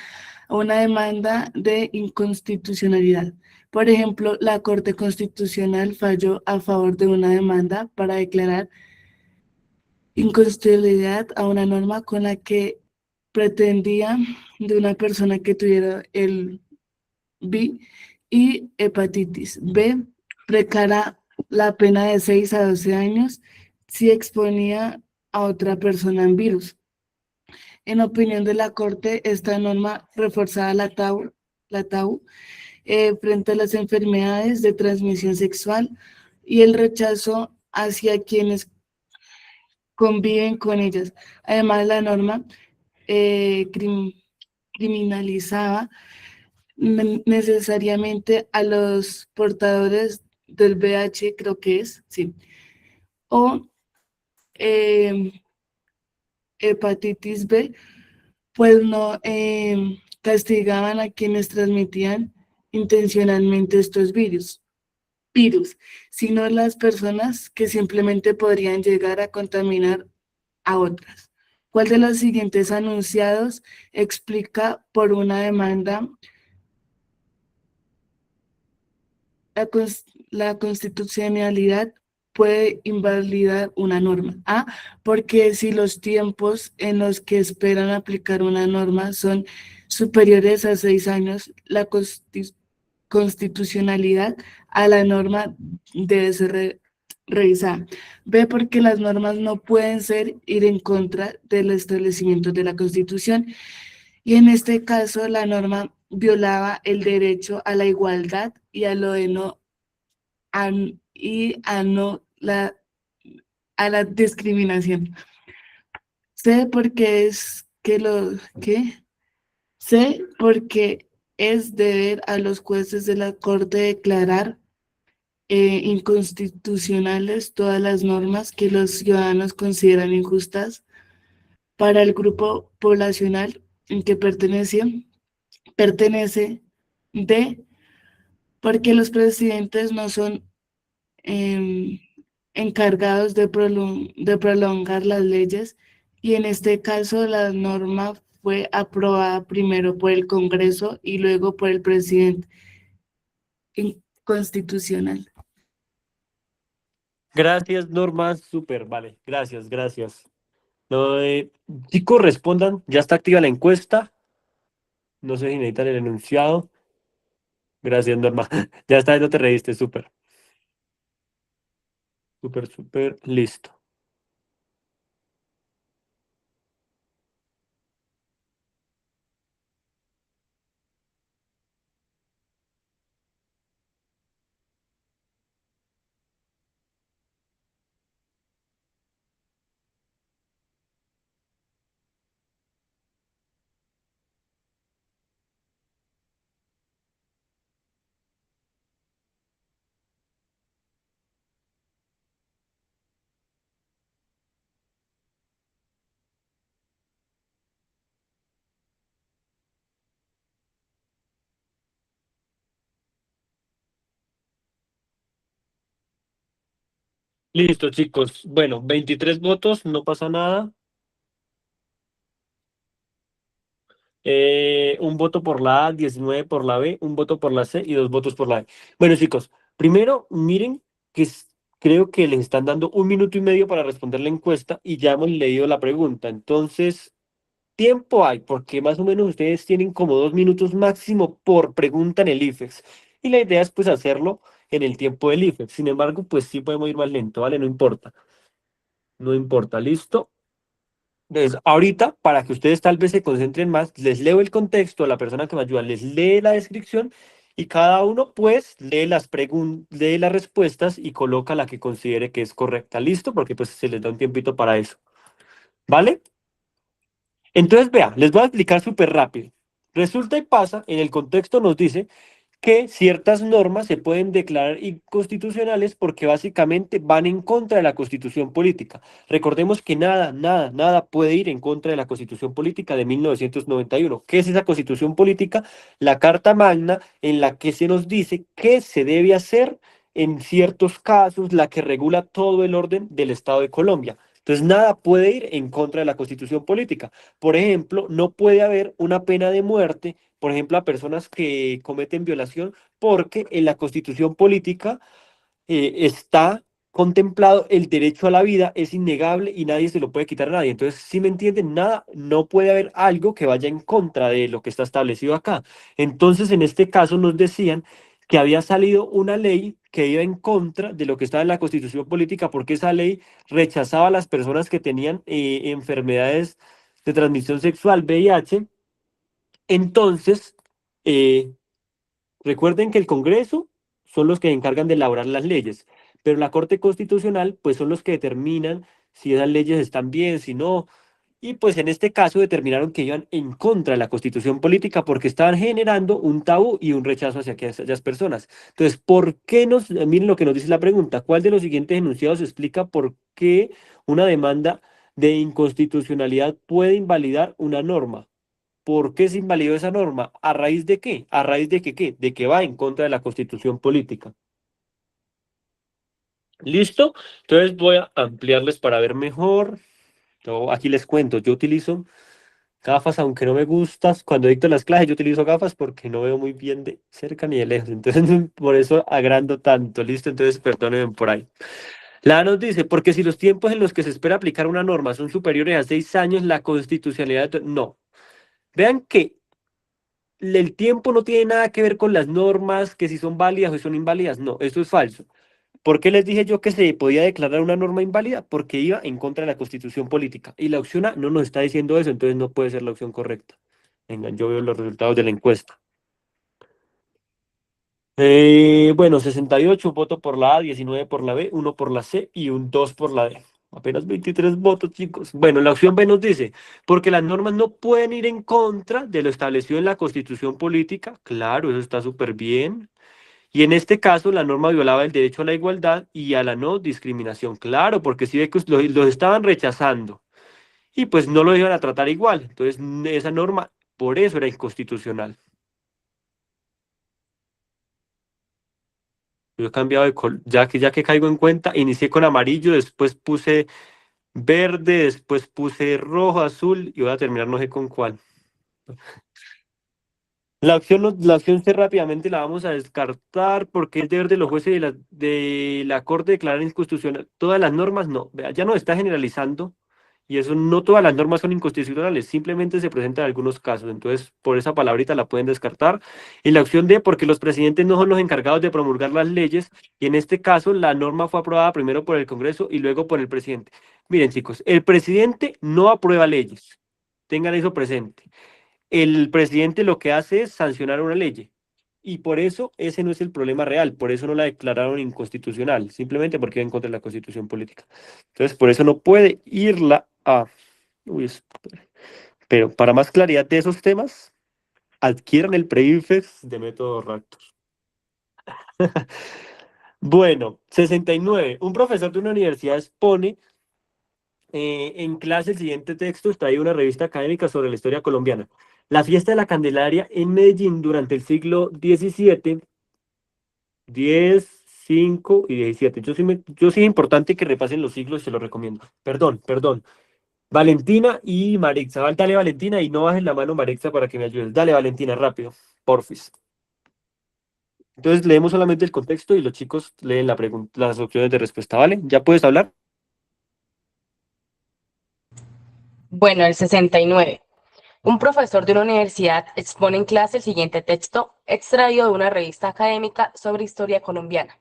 a una demanda de inconstitucionalidad. Por ejemplo, la Corte Constitucional falló a favor de una demanda para declarar inconstitucionalidad a una norma con la que pretendía de una persona que tuviera el VIH y hepatitis B, precara la pena de 6 a 12 años si exponía a otra persona en virus. En opinión de la Corte, esta norma reforzaba la TAU frente a las enfermedades de transmisión sexual y el rechazo hacia quienes conviven con ellas. Además, la norma criminalizaba necesariamente a los portadores del VIH, creo que es, sí, o hepatitis B, pues no castigaban a quienes transmitían intencionalmente estos virus, sino las personas que simplemente podrían llegar a contaminar a otras. ¿Cuál de los siguientes anunciados explica por una demanda la constitucionalidad puede invalidar una norma? A, porque si los tiempos en los que esperan aplicar una norma son superiores a 6 años, la constitucionalidad a la norma debe ser revisada. B, porque las normas no pueden ir en contra del establecimiento de la Constitución, y en este caso la norma violaba el derecho a la igualdad y a lo de no a la discriminación. C, porque es que lo que C, porque es deber a los jueces de la Corte declarar inconstitucionales todas las normas que los ciudadanos consideran injustas para el grupo poblacional en que pertenece. D, porque los presidentes no son encargados de prolongar las leyes, y en este caso la norma fue aprobada primero por el Congreso y luego por el presidente constitucional. Gracias, Norma. Súper, vale. Gracias. No, chicos, respondan. Ya está activa la encuesta. No sé si necesitan el enunciado. Gracias, Norma. Ya está, no te reíste. Súper. Listo. Listo, chicos. Bueno, 23 votos, no pasa nada. Un voto por la A, 19 por la B, un voto por la C y 2 votos por la E. Bueno, chicos, primero miren que creo que les están dando 1 minuto y medio para responder la encuesta y ya hemos leído la pregunta. Entonces, tiempo hay, porque más o menos ustedes tienen como 2 minutos máximo por pregunta en el IFEX. Y la idea es pues hacerlo en el tiempo del IFEX. Sin embargo, pues sí podemos ir más lento, ¿vale? No importa. No importa, ¿listo? Entonces, ahorita, para que ustedes tal vez se concentren más, les leo el contexto, la persona que me ayuda les lee la descripción y cada uno pues lee lee las respuestas y coloca la que considere que es correcta. ¿Listo? Porque pues se les da un tiempito para eso. ¿Vale? Entonces, vea, les voy a explicar súper rápido. Resulta y pasa, en el contexto nos dice que ciertas normas se pueden declarar inconstitucionales porque básicamente van en contra de la Constitución política. Recordemos que nada puede ir en contra de la Constitución política de 1991. ¿Qué es esa Constitución política? La Carta Magna en la que se nos dice qué se debe hacer en ciertos casos, la que regula todo el orden del Estado de Colombia. Entonces, nada puede ir en contra de la Constitución política. Por ejemplo, no puede haber una pena de muerte, por ejemplo, a personas que cometen violación, porque en la Constitución política está contemplado el derecho a la vida, es innegable y nadie se lo puede quitar a nadie. Entonces, si me entienden, no puede haber algo que vaya en contra de lo que está establecido acá. Entonces, en este caso nos decían que había salido una ley que iba en contra de lo que estaba en la Constitución política, porque esa ley rechazaba a las personas que tenían enfermedades de transmisión sexual, VIH. Entonces, eh, recuerden que el Congreso son los que se encargan de elaborar las leyes, pero la Corte Constitucional, pues son los que determinan si esas leyes están bien, si no. Y pues en este caso determinaron que iban en contra de la Constitución política porque estaban generando un tabú y un rechazo hacia aquellas personas. Entonces, ¿por qué miren lo que nos dice la pregunta, ¿cuál de los siguientes enunciados explica por qué una demanda de inconstitucionalidad puede invalidar una norma. ¿Por qué se invalidó esa norma? ¿A raíz de qué? ¿A raíz de que qué? De que va en contra de la Constitución política. ¿Listo? Entonces voy a ampliarles para ver mejor. Aquí les cuento, yo utilizo gafas, aunque no me gustas. Cuando dicto las clases, yo utilizo gafas porque no veo muy bien de cerca ni de lejos. Entonces, por eso agrando tanto. ¿Listo? Entonces, perdónenme por ahí. La nos dice, porque si los tiempos en los que se espera aplicar una norma son superiores a 6 años, la constitucionalidad... No. Vean que el tiempo no tiene nada que ver con las normas, que si son válidas o son inválidas. No, eso es falso. ¿Por qué les dije yo que se podía declarar una norma inválida? Porque iba en contra de la Constitución política. Y la opción A no nos está diciendo eso, entonces no puede ser la opción correcta. Venga, yo veo los resultados de la encuesta. Bueno, 68 voto por la A, 19 por la B, 1 por la C y un 2 por la D. Apenas 23 votos, chicos. Bueno, la opción B nos dice, porque las normas no pueden ir en contra de lo establecido en la Constitución política. Claro, eso está súper bien. Y en este caso, la norma violaba el derecho a la igualdad y a la no discriminación. Claro, porque si ve que los estaban rechazando y pues no lo iban a tratar igual. Entonces, esa norma, por eso era inconstitucional. Yo he cambiado de color, ya que caigo en cuenta, inicié con amarillo, después puse verde, después puse rojo, azul y voy a terminar no sé con cuál. La opción C rápidamente la vamos a descartar porque es deber de los jueces de la Corte declarar inconstitucional todas las normas. No, vea, ya no está generalizando y eso no todas las normas son inconstitucionales, simplemente se presentan algunos casos. Entonces, por esa palabrita la pueden descartar. Y la opción D, porque los presidentes no son los encargados de promulgar las leyes y en este caso la norma fue aprobada primero por el Congreso y luego por el presidente. Miren, chicos, el presidente no aprueba leyes. Tengan eso presente. El presidente lo que hace es sancionar una ley. Y por eso ese no es el problema real, por eso no la declararon inconstitucional, simplemente porque iba en contra de la constitución política. Entonces, por eso no puede irla a... Uy, pero para más claridad de esos temas, adquieran el pre-IFES de método Raptor. Bueno, 69. Un profesor de una universidad expone en clase el siguiente texto, está ahí una revista académica sobre la historia colombiana. La fiesta de la Candelaria en Medellín durante el siglo XVII, 10, 5 y 17. Yo sí es importante que repasen los siglos, se los recomiendo. Perdón. Valentina y Marixa. Dale, Valentina, y no bajes la mano, Marixa, para que me ayudes. Dale, Valentina, rápido, porfis. Entonces leemos solamente el contexto y los chicos leen las opciones de respuesta, ¿vale? ¿Ya puedes hablar? Bueno, el 69. Un profesor de una universidad expone en clase el siguiente texto extraído de una revista académica sobre historia colombiana.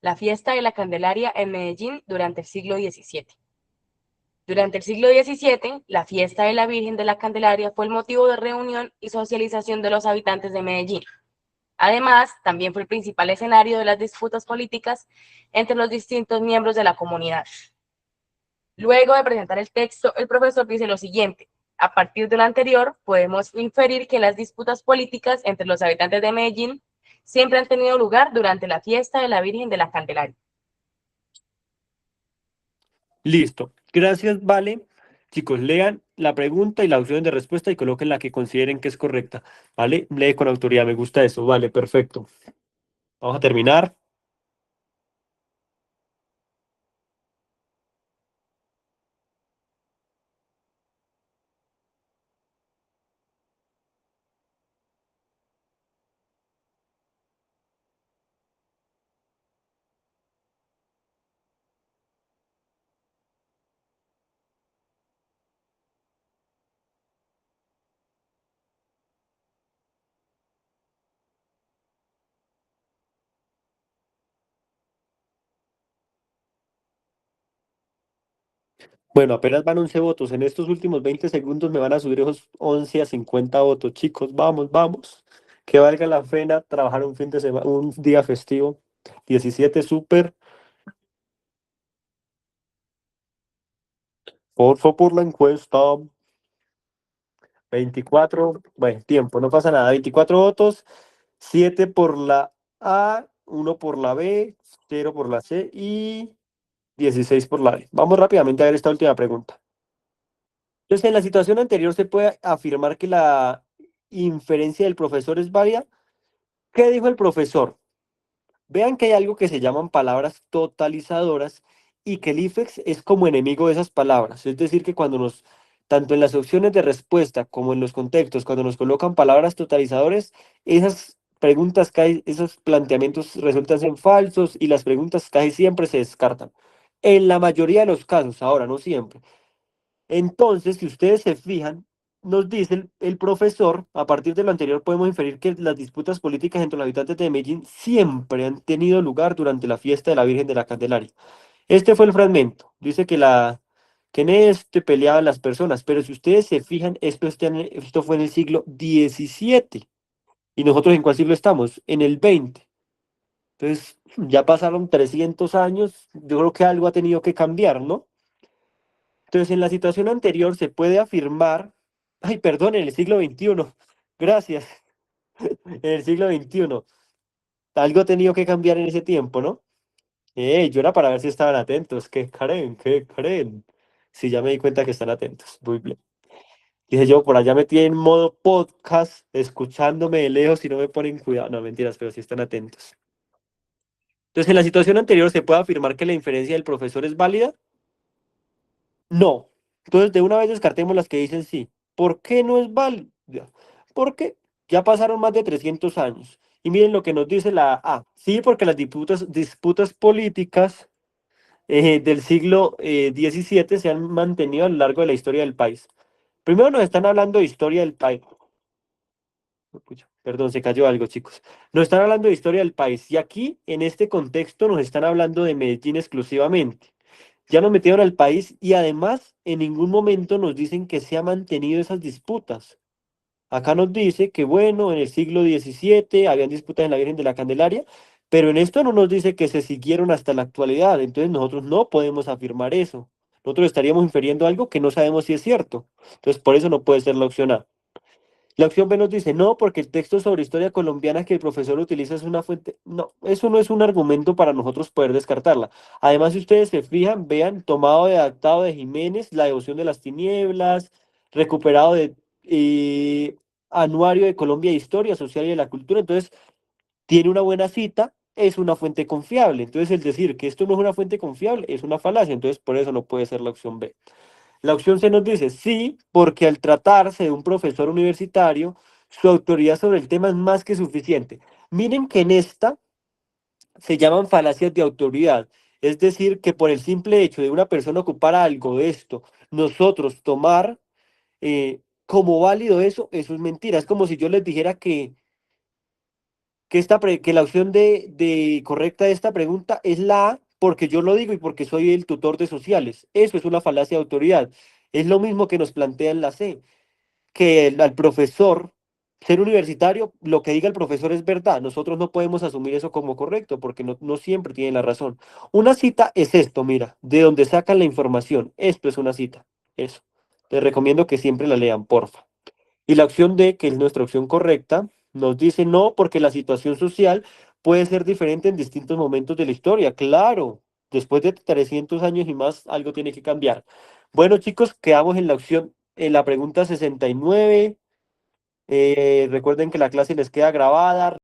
La fiesta de la Candelaria en Medellín durante el siglo XVII. Durante el siglo XVII, la fiesta de la Virgen de la Candelaria fue el motivo de reunión y socialización de los habitantes de Medellín. Además, también fue el principal escenario de las disputas políticas entre los distintos miembros de la comunidad. Luego de presentar el texto, el profesor dice lo siguiente: a partir de lo anterior, podemos inferir que las disputas políticas entre los habitantes de Medellín siempre han tenido lugar durante la fiesta de la Virgen de la Candelaria. Listo. Gracias, Vale. Chicos, lean la pregunta y la opción de respuesta y coloquen la que consideren que es correcta. ¿Vale? Lee con autoridad, me gusta eso. Vale, perfecto. Vamos a terminar. Bueno, apenas van 11 votos. En estos últimos 20 segundos me van a subir esos 11 a 50 votos. Chicos, vamos. Que valga la pena trabajar un fin de semana, un día festivo. 17, súper. Por la encuesta. 24, bueno, tiempo, no pasa nada. 24 votos, 7 por la A, 1 por la B, 0 por la C y 16 por la D. Vamos rápidamente a ver esta última pregunta. Entonces, en la situación anterior se puede afirmar que la inferencia del profesor es válida. ¿Qué dijo el profesor? Vean que hay algo que se llaman palabras totalizadoras y que el IFEX es como enemigo de esas palabras. Es decir, que tanto en las opciones de respuesta como en los contextos, cuando nos colocan palabras totalizadores, esas preguntas, esos planteamientos resultan ser falsos y las preguntas casi siempre se descartan. En la mayoría de los casos, ahora no siempre. Entonces, si ustedes se fijan, nos dice el profesor, a partir de lo anterior podemos inferir que las disputas políticas entre los habitantes de Medellín siempre han tenido lugar durante la fiesta de la Virgen de la Candelaria. Este fue el fragmento. Dice que en este peleaban las personas, pero si ustedes se fijan, esto fue en el siglo XVII. ¿Y nosotros en cuál siglo estamos? En el XX. Entonces, ya pasaron 300 años, yo creo que algo ha tenido que cambiar, ¿no? Entonces, en la situación anterior se puede afirmar, ay, perdón, en el siglo XXI, gracias, en el siglo XXI, algo ha tenido que cambiar en ese tiempo, ¿no? Yo era para ver si estaban atentos, ¿qué creen? ¿Qué creen? Sí, ya me di cuenta que están atentos, muy bien. Dije yo, por allá metí en modo podcast, escuchándome de lejos y no me ponen cuidado, no, mentiras, pero sí están atentos. Entonces, en la situación anterior se puede afirmar que la inferencia del profesor es válida. No. Entonces, de una vez descartemos las que dicen sí. ¿Por qué no es válida? Porque ya pasaron más de 300 años. Y miren lo que nos dice la A. Sí, porque las disputas políticas del siglo XVII se han mantenido a lo largo de la historia del país. Primero nos están hablando de historia del país. Perdón, se cayó algo, chicos. Nos están hablando de historia del país. Y aquí, en este contexto, nos están hablando de Medellín exclusivamente. Ya nos metieron al país y además en ningún momento nos dicen que se han mantenido esas disputas. Acá nos dice que bueno, en el siglo XVII habían disputas en la Virgen de la Candelaria, pero en esto no nos dice que se siguieron hasta la actualidad. Entonces nosotros no podemos afirmar eso. Nosotros estaríamos infiriendo algo que no sabemos si es cierto. Entonces por eso no puede ser la opción A. La opción B nos dice, no, porque el texto sobre historia colombiana que el profesor utiliza es una fuente. No, eso no es un argumento para nosotros poder descartarla. Además, si ustedes se fijan, vean, tomado de adaptado de Jiménez, La devoción de las tinieblas, recuperado de Anuario de Colombia de Historia Social y de la Cultura. Entonces, tiene una buena cita, es una fuente confiable. Entonces, el decir que esto no es una fuente confiable es una falacia. Entonces, por eso no puede ser la opción B. La opción C nos dice sí, porque al tratarse de un profesor universitario, su autoridad sobre el tema es más que suficiente. Miren que en esta se llaman falacias de autoridad. Es decir, que por el simple hecho de una persona ocupar algo de esto, nosotros tomar como válido eso es mentira. Es como si yo les dijera que la opción correcta de esta pregunta es la A, porque yo lo digo y porque soy el tutor de sociales. Eso es una falacia de autoridad. Es lo mismo que nos plantea en la C, que al profesor, ser universitario, lo que diga el profesor es verdad. Nosotros no podemos asumir eso como correcto porque no siempre tiene la razón. Una cita es esto, mira, de donde sacan la información. Esto es una cita. Eso. Les recomiendo que siempre la lean, porfa. Y la opción D, que es nuestra opción correcta, nos dice no, porque la situación social puede ser diferente en distintos momentos de la historia. Claro, después de 300 años y más, algo tiene que cambiar. Bueno, chicos, quedamos en la opción, en la pregunta 69. Recuerden que la clase les queda grabada.